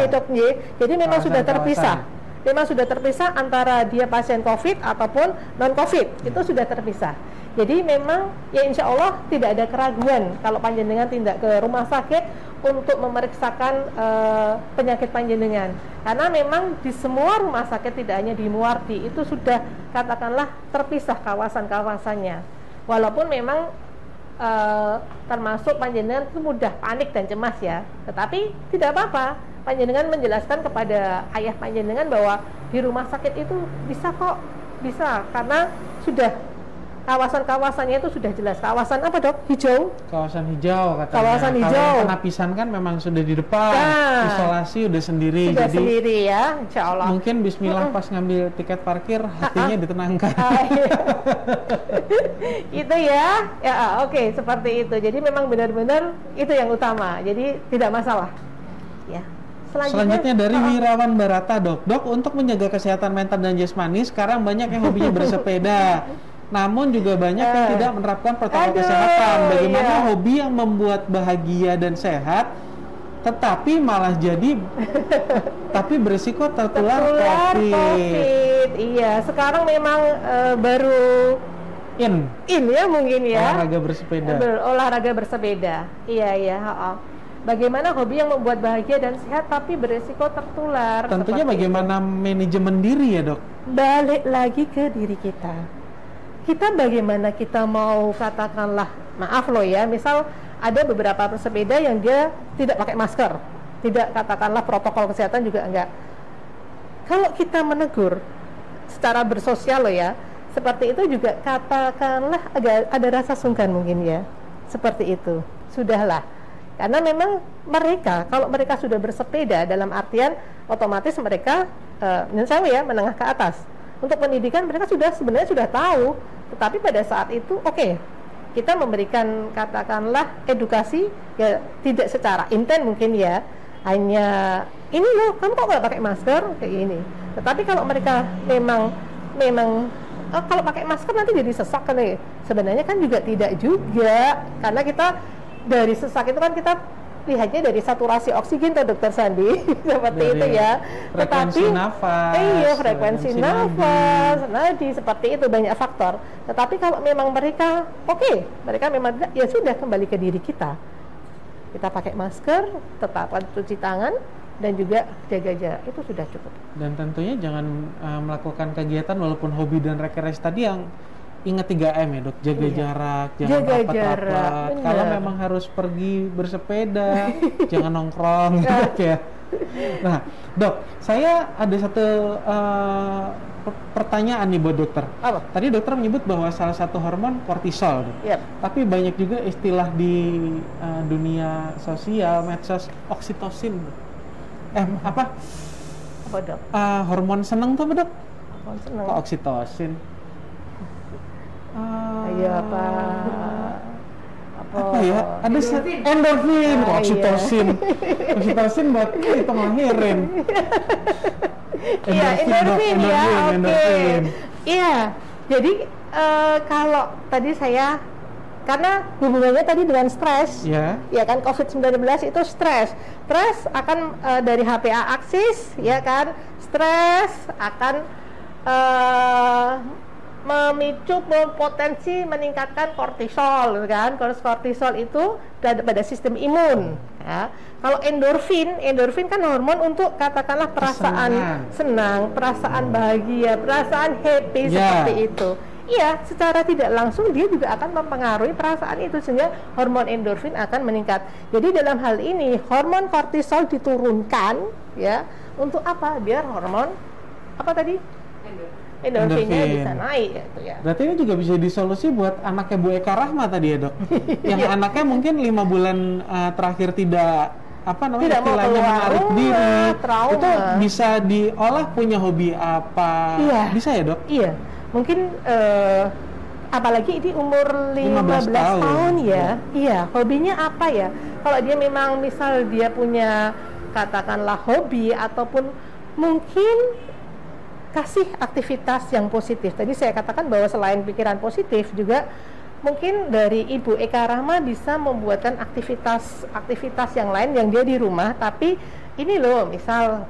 ya, Dok. Jadi memang sudah terpisah. Memang sudah terpisah antara dia pasien COVID ataupun non COVID, itu sudah terpisah. Jadi memang ya insya Allah tidak ada keraguan kalau panjenengan tindak ke rumah sakit untuk memeriksakan penyakit panjenengan. Karena memang di semua rumah sakit, tidak hanya di Muardi, itu sudah katakanlah terpisah kawasan-kawasannya. Walaupun memang termasuk panjenengan itu mudah panik dan cemas ya, tetapi tidak apa-apa. Panjenengan menjelaskan kepada ayah panjenengan bahwa di rumah sakit itu bisa kok, bisa, karena sudah kawasan-kawasannya itu sudah jelas. Kawasan apa, Dok? Hijau? Kawasan hijau katanya. Kawasan hijau. Kalau penapisan kan memang sudah di depan. Isolasi udah sendiri. Sudah jadi sendiri ya, insya Allah. Mungkin bismillah pas ngambil tiket parkir hatinya ditenangkan. Itu ya. Oke, seperti itu. Jadi memang benar-benar itu yang utama. Jadi tidak masalah. Ya. Selanjutnya dari Wirawan Barata, Dok. Dok, untuk menjaga kesehatan mental dan jasmani, sekarang banyak yang hobinya bersepeda. Namun juga banyak yang tidak menerapkan protokol kesehatan. Bagaimana hobi yang membuat bahagia dan sehat, tetapi malah jadi tapi berisiko tertular COVID. Iya, sekarang memang baru in ya mungkin ya. Olahraga bersepeda. Olahraga bersepeda. Iya. Bagaimana hobi yang membuat bahagia dan sehat tapi berisiko tertular. Tentunya bagaimana manajemen diri ya, Dok. Balik lagi ke diri kita. Kita bagaimana kita mau katakanlah, maaf loh ya, misal ada beberapa pesepeda yang dia tidak pakai masker, tidak katakanlah protokol kesehatan juga enggak. Kalau kita menegur secara bersosial loh ya, seperti itu juga katakanlah agak ada rasa sungkan mungkin ya, seperti itu. Sudahlah, karena memang mereka, kalau mereka sudah bersepeda dalam artian otomatis mereka, misalnya ya menengah ke atas. Untuk pendidikan mereka sebenarnya sudah tahu, tetapi pada saat itu kita memberikan katakanlah edukasi ya tidak secara intens mungkin ya, hanya ini loh kamu kok nggak pakai masker kayak gini. Tetapi kalau mereka memang kalau pakai masker nanti jadi sesak kan ya, sebenarnya kan juga tidak juga, karena kita dari sesak itu kan kita lihatnya dari saturasi oksigen tuh, Dokter Sandi. Seperti dari itu ya. Frekuensi nafas. Iya, frekuensi nafas, nadi, seperti itu banyak faktor. Tetapi kalau memang mereka mereka memang ya sudah kembali ke diri kita. Kita pakai masker, tetap cuci tangan dan juga jaga jarak, itu sudah cukup. Dan tentunya jangan melakukan kegiatan walaupun hobi dan rekreasi tadi yang ingat 3M ya, Dok, jaga jarak, jangan rapat-rapat. Kalau memang harus pergi bersepeda, jangan nongkrong gitu ya. Nah, Dok, saya ada satu pertanyaan nih buat dokter. Apa? Tadi dokter menyebut bahwa salah satu hormon kortisol, Dok. Yep. Tapi banyak juga istilah di dunia sosial, medsos, oksitosin. Apa? Apa, Dok? Hormon seneng tuh, Dok? Hormon seneng. Kok oksitosin? Iya apa ya? Ada endorfin, oksitosin. Oksitosin buat kita ngelahirin. Iya, endorfin ya. Oke. Iya. Jadi kalau tadi saya karena hubungannya tadi dengan stres, ya kan, COVID-19 itu stres akan dari HPA aksis, ya kan, stres akan memicu potensi meningkatkan kortisol, kan? Kortisol itu pada sistem imun. Ya. Kalau endorfin kan hormon untuk katakanlah perasaan senang, perasaan bahagia, perasaan happy seperti itu. Iya, secara tidak langsung dia juga akan mempengaruhi perasaan itu sehingga hormon endorfin akan meningkat. Jadi dalam hal ini hormon kortisol diturunkan, ya, untuk apa? Biar hormon apa tadi? Endorfinnya bisa naik gitu ya. Berarti ini juga bisa disolusi buat anaknya Bu Eka Rahma tadi ya, Dok? Yang anaknya mungkin 5 bulan terakhir tidak tidak mau keluar diri, trauma. Itu bisa diolah punya hobi apa? Iya. Bisa ya, Dok? Iya. Mungkin apalagi ini umur 15 tahun ya. Iya, hobinya apa ya? Kalau dia memang misal dia punya katakanlah hobi ataupun mungkin kasih aktivitas yang positif. Tadi saya katakan bahwa selain pikiran positif juga mungkin dari Ibu Eka Rahma bisa membuatkan aktivitas yang lain yang dia di rumah, tapi ini loh, misal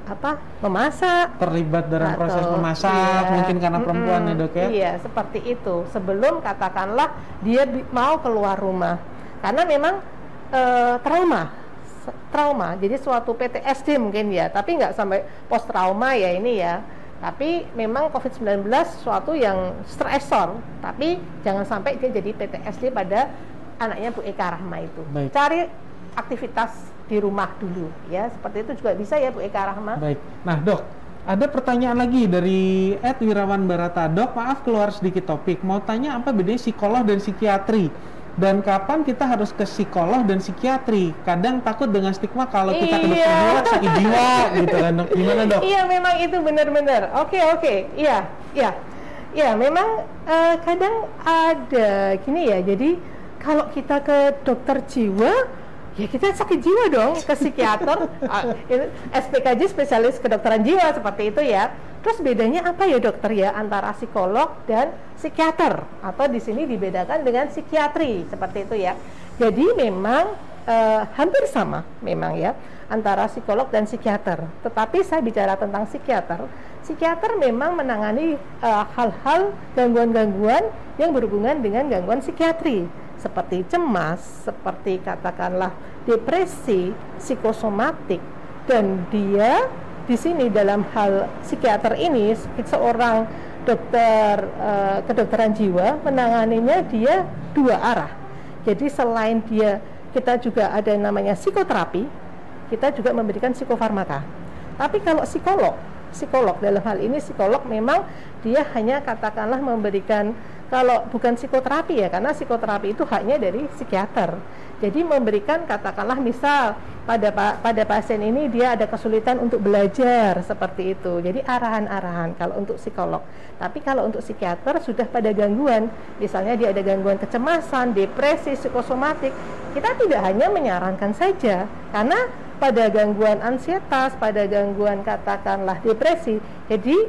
memasak, terlibat dalam proses memasak, mungkin karena perempuan ya, Dok ya. Iya, seperti itu. Sebelum katakanlah dia mau keluar rumah, karena memang trauma. Jadi suatu PTSD mungkin ya, tapi nggak sampai post trauma ya ini ya. Tapi memang COVID-19 suatu yang stresor, tapi jangan sampai dia jadi PTSD pada anaknya Bu Eka Rahma itu. Baik. Cari aktivitas di rumah dulu ya, seperti itu juga bisa ya Bu Eka Rahma. Baik. Nah, Dok, ada pertanyaan lagi dari @Wirawan Barata. Dok, maaf keluar sedikit topik. Mau tanya apa bedanya psikolog dan psikiatri? Dan kapan kita harus ke psikolog dan psikiatri? Kadang takut dengan stigma kalau kita ke dokter jiwa sakit jiwa gitu kan, Dok. Gimana, Dok? Iya, memang itu benar-benar. Oke. Iya, memang kadang ada gini ya. Jadi kalau kita ke dokter jiwa, ya kita sakit jiwa dong, ke psikiater, SPKJ spesialis kedokteran jiwa seperti itu ya. Terus bedanya apa ya dokter ya antara psikolog dan psikiater, atau di sini dibedakan dengan psikiatri seperti itu ya. Jadi memang hampir sama memang ya antara psikolog dan psikiater. Tetapi saya bicara tentang psikiater. Psikiater memang menangani hal-hal gangguan-gangguan yang berhubungan dengan gangguan psikiatri, seperti cemas, seperti katakanlah depresi, psikosomatik, dan dia di sini dalam hal psikiater ini seorang dokter kedokteran jiwa menanganinya dia dua arah. Jadi selain kita juga ada yang namanya psikoterapi, kita juga memberikan psikofarmaka. Tapi kalau psikolog dalam hal ini psikolog memang dia hanya katakanlah memberikan, kalau bukan psikoterapi ya, karena psikoterapi itu haknya dari psikiater. Jadi memberikan katakanlah misal pada pasien ini dia ada kesulitan untuk belajar seperti itu. Jadi arahan-arahan kalau untuk psikolog. Tapi kalau untuk psikiater sudah pada gangguan, misalnya dia ada gangguan kecemasan, depresi, psikosomatik, kita tidak hanya menyarankan saja, karena pada gangguan ansietas, pada gangguan katakanlah depresi. Jadi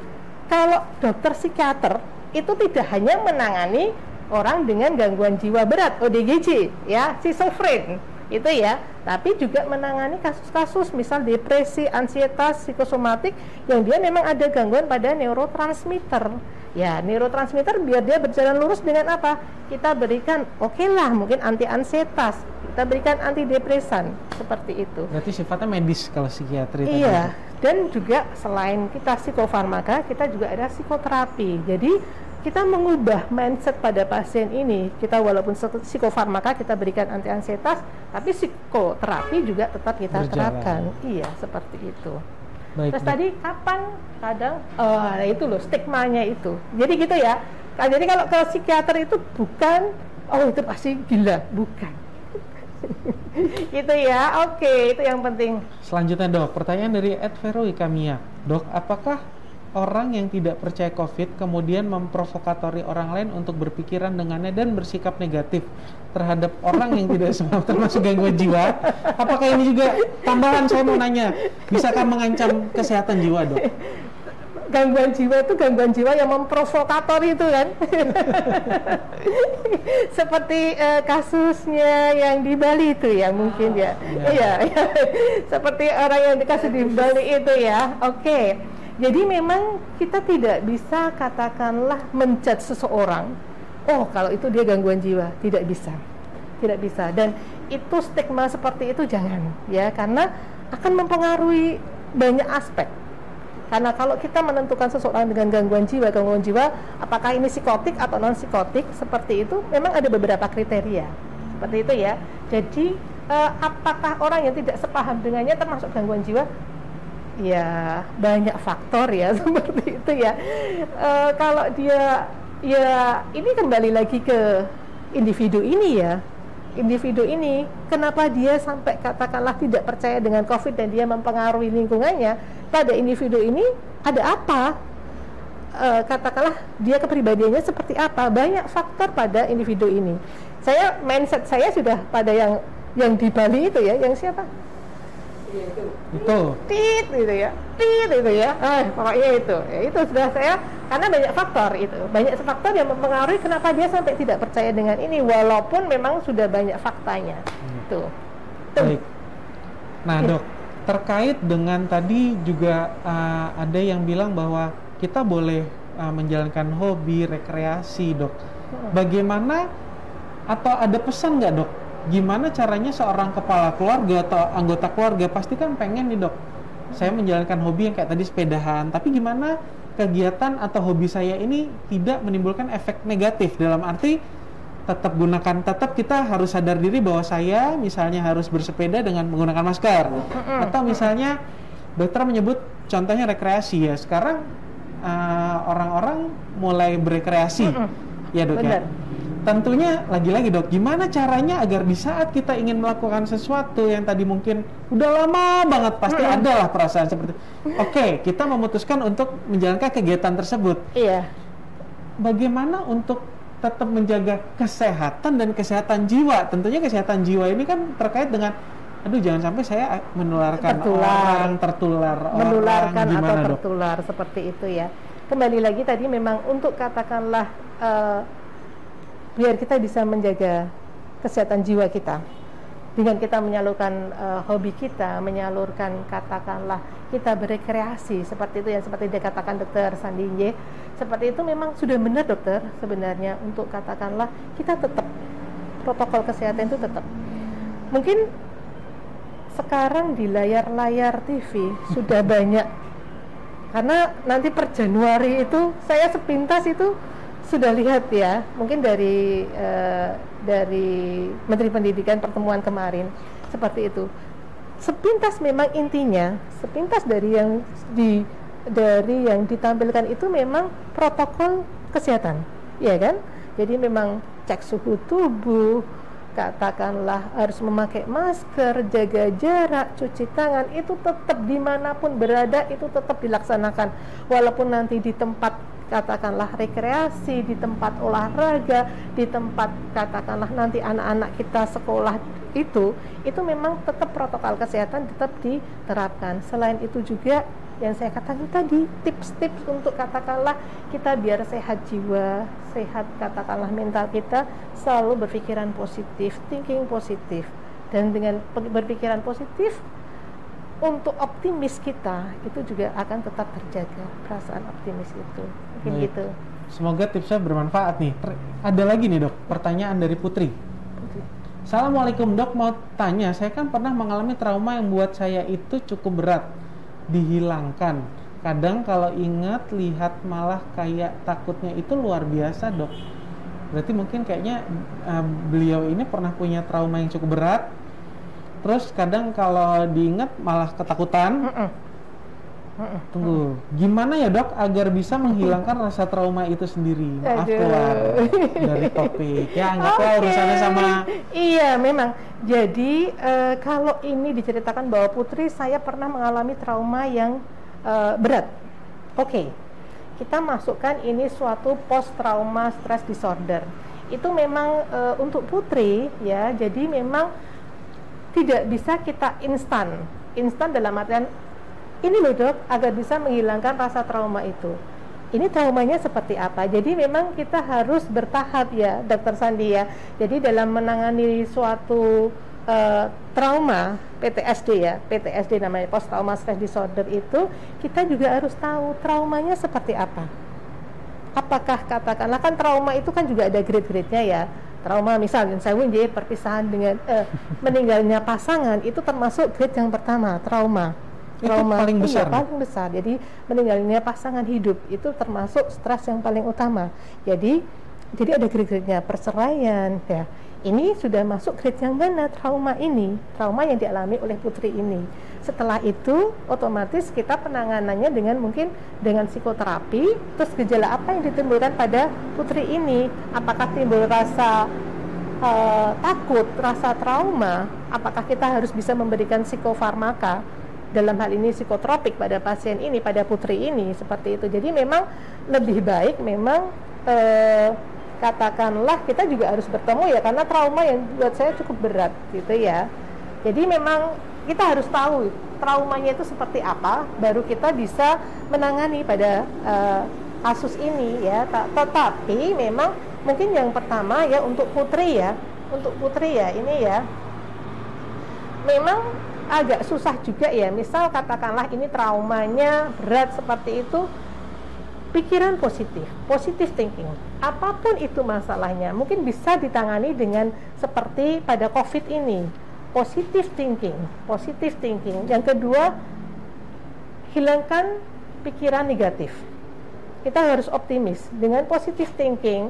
kalau dokter psikiater itu tidak hanya menangani orang dengan gangguan jiwa berat ODGJ ya, schizofren itu ya, tapi juga menangani kasus-kasus misal depresi, ansietas, psikosomatik yang dia memang ada gangguan pada neurotransmitter. Ya, neurotransmitter biar dia berjalan lurus dengan apa? Kita berikan mungkin anti ansietas, kita berikan antidepresan seperti itu. Berarti sifatnya medis kalau psikiatri. Iya, dan juga selain kita psikofarmaka, kita juga ada psikoterapi. Jadi kita mengubah mindset pada pasien ini. Kita walaupun psikofarmaka kita berikan anti ansietas, tapi psikoterapi juga tetap kita terapkan. Iya, seperti itu. Baik, terus tadi kapan kadang itu loh stigmanya itu. Jadi gitu ya. Nah, jadi kalau ke psikiater itu bukan itu pasti gila, bukan. Gitu ya. Oke, itu yang penting. Selanjutnya, Dok, pertanyaan dari @Veroika Mia. Dok, apakah orang yang tidak percaya COVID kemudian memprovokatori orang lain untuk berpikiran dengannya dan bersikap negatif terhadap orang yang tidak semua termasuk gangguan jiwa? Apakah ini juga tambahan, saya mau nanya, bisakah mengancam kesehatan jiwa, Dok? Gangguan jiwa itu gangguan jiwa yang memprovokatori itu kan. Seperti kasusnya yang di Bali itu ya mungkin ya. Iya. Seperti orang yang dikasih di Bali itu ya. Oke. Jadi memang kita tidak bisa katakanlah menjudge seseorang, oh kalau itu dia gangguan jiwa, tidak bisa. Tidak bisa, dan itu stigma seperti itu jangan ya, karena akan mempengaruhi banyak aspek. Karena kalau kita menentukan seseorang dengan gangguan jiwa, apakah ini psikotik atau non psikotik, seperti itu memang ada beberapa kriteria seperti itu ya. Jadi apakah orang yang tidak sepaham dengannya termasuk gangguan jiwa? Ya banyak faktor ya seperti itu ya. Kalau dia ya ini kembali lagi ke individu ini ya. Individu ini, kenapa dia sampai katakanlah tidak percaya dengan COVID dan dia mempengaruhi lingkungannya? Pada individu ini ada apa? Katakanlah dia kepribadiannya seperti apa? Banyak faktor pada individu ini. Mindset saya sudah pada yang di Bali itu ya, yang siapa? Itu. Tit itu ya. Pokoknya itu. Ya, itu sudah saya, karena banyak faktor itu. Banyak faktor yang mempengaruhi kenapa dia sampai tidak percaya dengan ini walaupun memang sudah banyak faktanya. Tuh. Baik. Nah, Dok, terkait dengan tadi juga ada yang bilang bahwa kita boleh menjalankan hobi, rekreasi, Dok. Bagaimana atau ada pesan nggak, Dok? Gimana caranya seorang kepala keluarga atau anggota keluarga pasti kan pengen nih, Dok, saya menjalankan hobi yang kayak tadi sepedahan, tapi gimana kegiatan atau hobi saya ini tidak menimbulkan efek negatif, dalam arti tetap kita harus sadar diri bahwa saya misalnya harus bersepeda dengan menggunakan masker, atau misalnya dokter menyebut contohnya rekreasi ya, sekarang orang-orang mulai berekreasi ya, Dok. Benar. Ya tentunya lagi-lagi, Dok, gimana caranya agar di saat kita ingin melakukan sesuatu yang tadi mungkin udah lama banget pasti ada lah perasaan seperti oke, kita memutuskan untuk menjalankan kegiatan tersebut. Iya. Bagaimana untuk tetap menjaga kesehatan dan kesehatan jiwa? Tentunya kesehatan jiwa ini kan terkait dengan jangan sampai saya menularkan tertular menularkan orang, gimana, atau Dok? tertular seperti itu ya. Kembali lagi tadi memang untuk katakanlah biar kita bisa menjaga kesehatan jiwa kita dengan kita menyalurkan hobi kita, menyalurkan katakanlah kita berekreasi seperti itu yang seperti dikatakan Dokter Sandi, seperti itu memang sudah benar, Dokter, sebenarnya untuk katakanlah kita tetap protokol kesehatan itu tetap. Mungkin sekarang di layar-layar TV sudah banyak, karena nanti per Januari itu saya sepintas itu sudah lihat ya, mungkin dari Menteri Pendidikan pertemuan kemarin seperti itu. Sepintas memang intinya, sepintas dari yang ditampilkan itu memang protokol kesehatan, ya kan? Jadi memang cek suhu tubuh, katakanlah harus memakai masker, jaga jarak, cuci tangan, itu tetap dimanapun berada itu tetap dilaksanakan, walaupun nanti di tempat katakanlah rekreasi, di tempat olahraga, di tempat katakanlah nanti anak-anak kita sekolah itu memang tetap protokol kesehatan tetap diterapkan. Selain itu juga yang saya katakan tadi, tips-tips untuk katakanlah kita biar sehat jiwa, sehat katakanlah mental kita, selalu berpikiran positif, thinking positif, dan dengan berpikiran positif untuk optimis kita itu juga akan tetap terjaga, perasaan optimis itu. Mungkin gitu. Semoga tipsnya bermanfaat nih. Ada lagi nih, Dok, pertanyaan dari Putri. Assalamualaikum, Dok, mau tanya, saya kan pernah mengalami trauma yang buat saya itu cukup berat dihilangkan. Kadang kalau ingat lihat malah kayak takutnya itu luar biasa, Dok. Berarti mungkin kayaknya beliau ini pernah punya trauma yang cukup berat. Terus kadang kalau diingat malah ketakutan. Tunggu, gimana ya, Dok, agar bisa menghilangkan rasa trauma itu sendiri? Maaf keluar dari topik. Ya, anggaplah urusannya sama. Iya, memang. Jadi kalau ini diceritakan bahwa Putri saya pernah mengalami trauma yang berat. Oke. Kita masukkan ini suatu post trauma stress disorder. Itu memang untuk Putri ya. Jadi memang tidak bisa kita instan dalam artian ini loh, Dok, agar bisa menghilangkan rasa trauma itu. Ini traumanya seperti apa? Jadi memang kita harus bertahap ya, Dokter Sandi ya. Jadi dalam menangani suatu trauma PTSD ya, PTSD namanya, post trauma stress disorder itu, kita juga harus tahu traumanya seperti apa. Apakah katakanlah kan trauma itu kan juga ada grade-grade-nya ya. Trauma misalnya saya perpisahan dengan meninggalnya pasangan itu termasuk grade yang pertama, trauma. Trauma paling besar. Iya, paling besar. Jadi meninggalnya pasangan hidup itu termasuk stres yang paling utama. Jadi ada grade-grade-nya, perceraian ya. Ini sudah masuk grade yang mana trauma ini? Trauma yang dialami oleh putri ini. Setelah itu otomatis kita penanganannya mungkin dengan psikoterapi. Terus gejala apa yang ditimbulkan pada putri ini? Apakah timbul rasa takut, rasa trauma? Apakah kita harus bisa memberikan psikofarmaka? Dalam hal ini psikotropik pada pasien ini, pada putri ini, seperti itu. Jadi memang lebih baik memang katakanlah kita juga harus bertemu ya, karena trauma yang buat saya cukup berat gitu ya. Jadi memang kita harus tahu traumanya itu seperti apa, baru kita bisa menangani pada kasus ini ya. Tetapi memang mungkin yang pertama ya untuk putri ya ini ya, memang agak susah juga ya. Misal katakanlah ini traumanya berat seperti itu, pikiran positif thinking, apapun itu masalahnya mungkin bisa ditangani dengan seperti pada COVID ini, positive thinking. Yang kedua, hilangkan pikiran negatif. Kita harus optimis dengan positive thinking,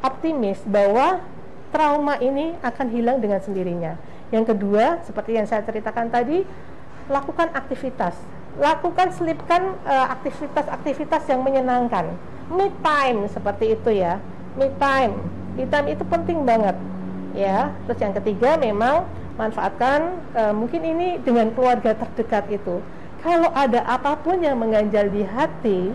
optimis bahwa trauma ini akan hilang dengan sendirinya. Yang kedua, seperti yang saya ceritakan tadi, lakukan aktivitas, selipkan aktivitas yang menyenangkan, me time seperti itu ya, me time itu penting banget ya. Terus yang ketiga, memang manfaatkan mungkin ini dengan keluarga terdekat itu. Kalau ada apapun yang mengganjal di hati,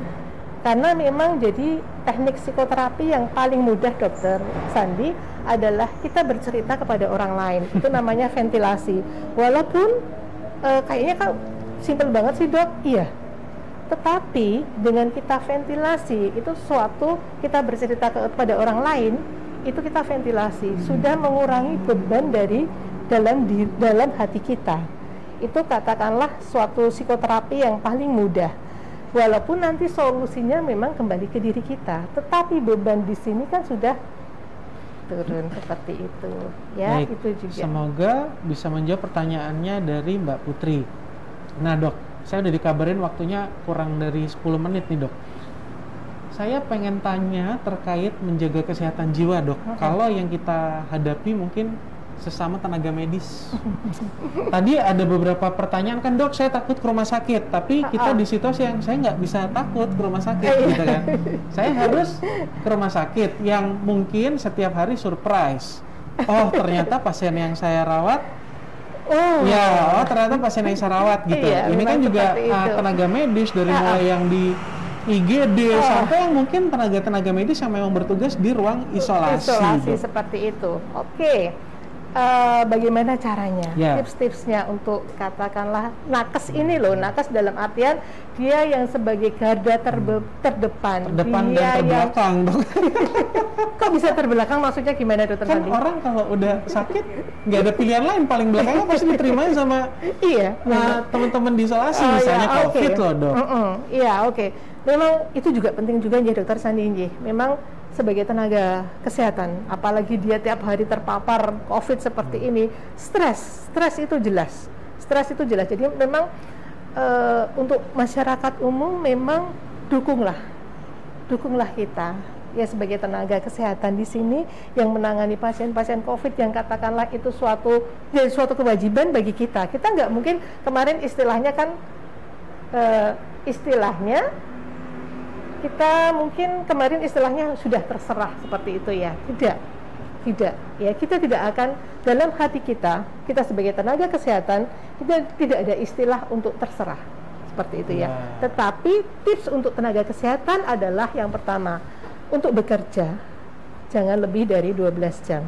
karena memang jadi teknik psikoterapi yang paling mudah Dokter Sandi adalah kita bercerita kepada orang lain. Itu namanya ventilasi. Walaupun kayaknya kan simpel banget sih Dok, iya. Tetapi dengan kita ventilasi itu suatu, kita bercerita kepada orang lain, itu kita ventilasi, sudah mengurangi beban dari dalam hati kita. Itu katakanlah suatu psikoterapi yang paling mudah. Walaupun nanti solusinya memang kembali ke diri kita, tetapi beban di sini kan sudah turun seperti itu. Ya, baik, itu juga. Semoga bisa menjawab pertanyaannya dari Mbak Putri. Nah Dok, saya udah dikabarin waktunya kurang dari 10 menit nih Dok. Saya pengen tanya terkait menjaga kesehatan jiwa Dok. Kalau yang kita hadapi mungkin sesama tenaga medis. Tadi ada beberapa pertanyaan kan Dok, saya takut ke rumah sakit. Tapi kita di situasi yang saya nggak bisa takut ke rumah sakit gitu kan. Saya harus ke rumah sakit yang mungkin setiap hari surprise. Oh ternyata pasien yang saya rawat ternyata pasien yang saya rawat gitu. Iya, ini kan juga tenaga medis dari mulai yang di IGD sampai yang mungkin tenaga medis yang memang bertugas di ruang isolasi seperti itu. Oke. Bagaimana caranya? Tips-tipsnya untuk katakanlah nakes ini loh, nakes dalam artian dia yang sebagai garda terdepan dan terbelakang Dok. Kok bisa terbelakang, maksudnya gimana Dokter kan Sandi? Orang kalau udah sakit nggak ada pilihan lain, paling belakangnya pasti diterima sama teman-teman di isolasi misalnya COVID loh Dok. Oke. Memang itu juga penting juga ya Dokter Sandi. Memang sebagai tenaga kesehatan, apalagi dia tiap hari terpapar COVID seperti ini, stres itu jelas. Jadi memang untuk masyarakat umum memang dukunglah kita ya sebagai tenaga kesehatan di sini yang menangani pasien-pasien COVID yang katakanlah itu suatu kewajiban bagi kita. Kita nggak mungkin kemarin istilahnya kan kita mungkin kemarin istilahnya sudah terserah seperti itu ya. Tidak ya, kita tidak akan, dalam hati kita sebagai tenaga kesehatan, kita tidak ada istilah untuk terserah seperti itu ya. Tetapi tips untuk tenaga kesehatan adalah yang pertama, untuk bekerja jangan lebih dari 12 jam.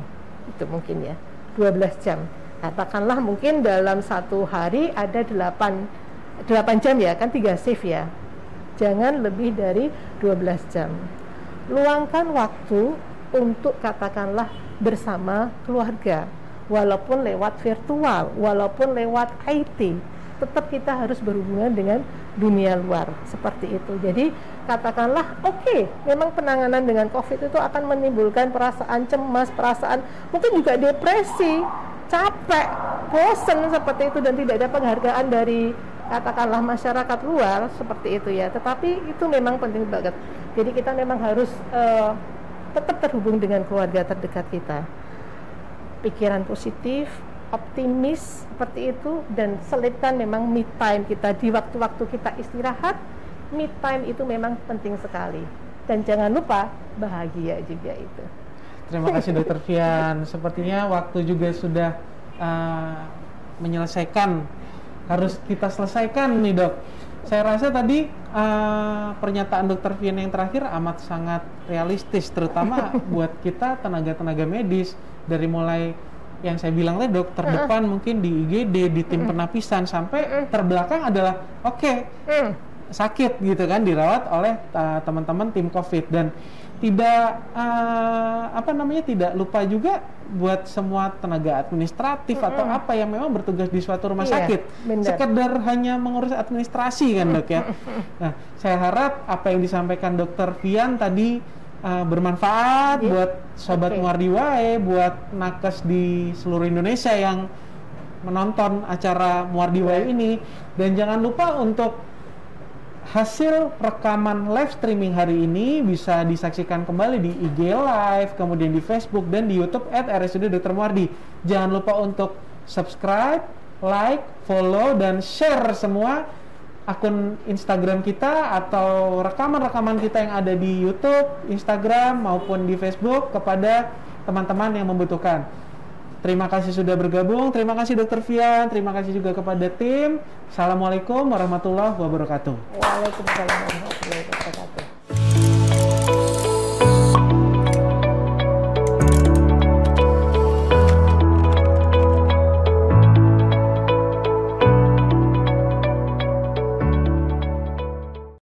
Itu mungkin ya, 12 jam. Katakanlah mungkin dalam satu hari ada 8 jam ya, kan 3 shift ya. Jangan lebih dari 12 jam. Luangkan waktu untuk katakanlah bersama keluarga, walaupun lewat virtual, walaupun lewat IT, tetap kita harus berhubungan dengan dunia luar seperti itu. Jadi katakanlah oke, memang penanganan dengan COVID itu akan menimbulkan perasaan cemas, perasaan mungkin juga depresi, capek, bosan seperti itu, dan tidak ada penghargaan dari katakanlah masyarakat luar seperti itu ya. Tetapi itu memang penting banget. Jadi kita memang harus tetap terhubung dengan keluarga terdekat kita. Pikiran positif, optimis seperti itu, dan selipkan memang me time kita di waktu-waktu kita istirahat. Me time itu memang penting sekali, dan jangan lupa bahagia juga itu. Terima kasih Dokter Fian. Sepertinya waktu juga sudah menyelesaikan, harus kita selesaikan nih Dok. Saya rasa tadi pernyataan Dokter Fian yang terakhir amat sangat realistis, terutama buat kita tenaga-tenaga medis, dari mulai yang saya bilang tadi dokter depan mungkin di IGD, di tim penapisan, sampai terbelakang adalah sakit gitu kan, dirawat oleh teman-teman tim COVID. Dan tidak tidak lupa juga buat semua tenaga administratif atau apa yang memang bertugas di suatu rumah sakit. Benar. Sekedar hanya mengurus administrasi kan Dok ya. Nah, saya harap apa yang disampaikan Dokter Fian tadi bermanfaat buat sobat Muardi Wae, buat nakes di seluruh Indonesia yang menonton acara Muardi Wae ini. Dan jangan lupa untuk hasil rekaman live streaming hari ini bisa disaksikan kembali di IG Live, kemudian di Facebook dan di YouTube @RSUD Dr. Muardi. Jangan lupa untuk subscribe, like, follow, dan share semua akun Instagram kita atau rekaman-rekaman kita yang ada di YouTube, Instagram maupun di Facebook kepada teman-teman yang membutuhkan. Terima kasih sudah bergabung. Terima kasih Dokter Fian. Terima kasih juga kepada tim. Assalamualaikum warahmatullahi wabarakatuh. Waalaikumsalam warahmatullahi wabarakatuh.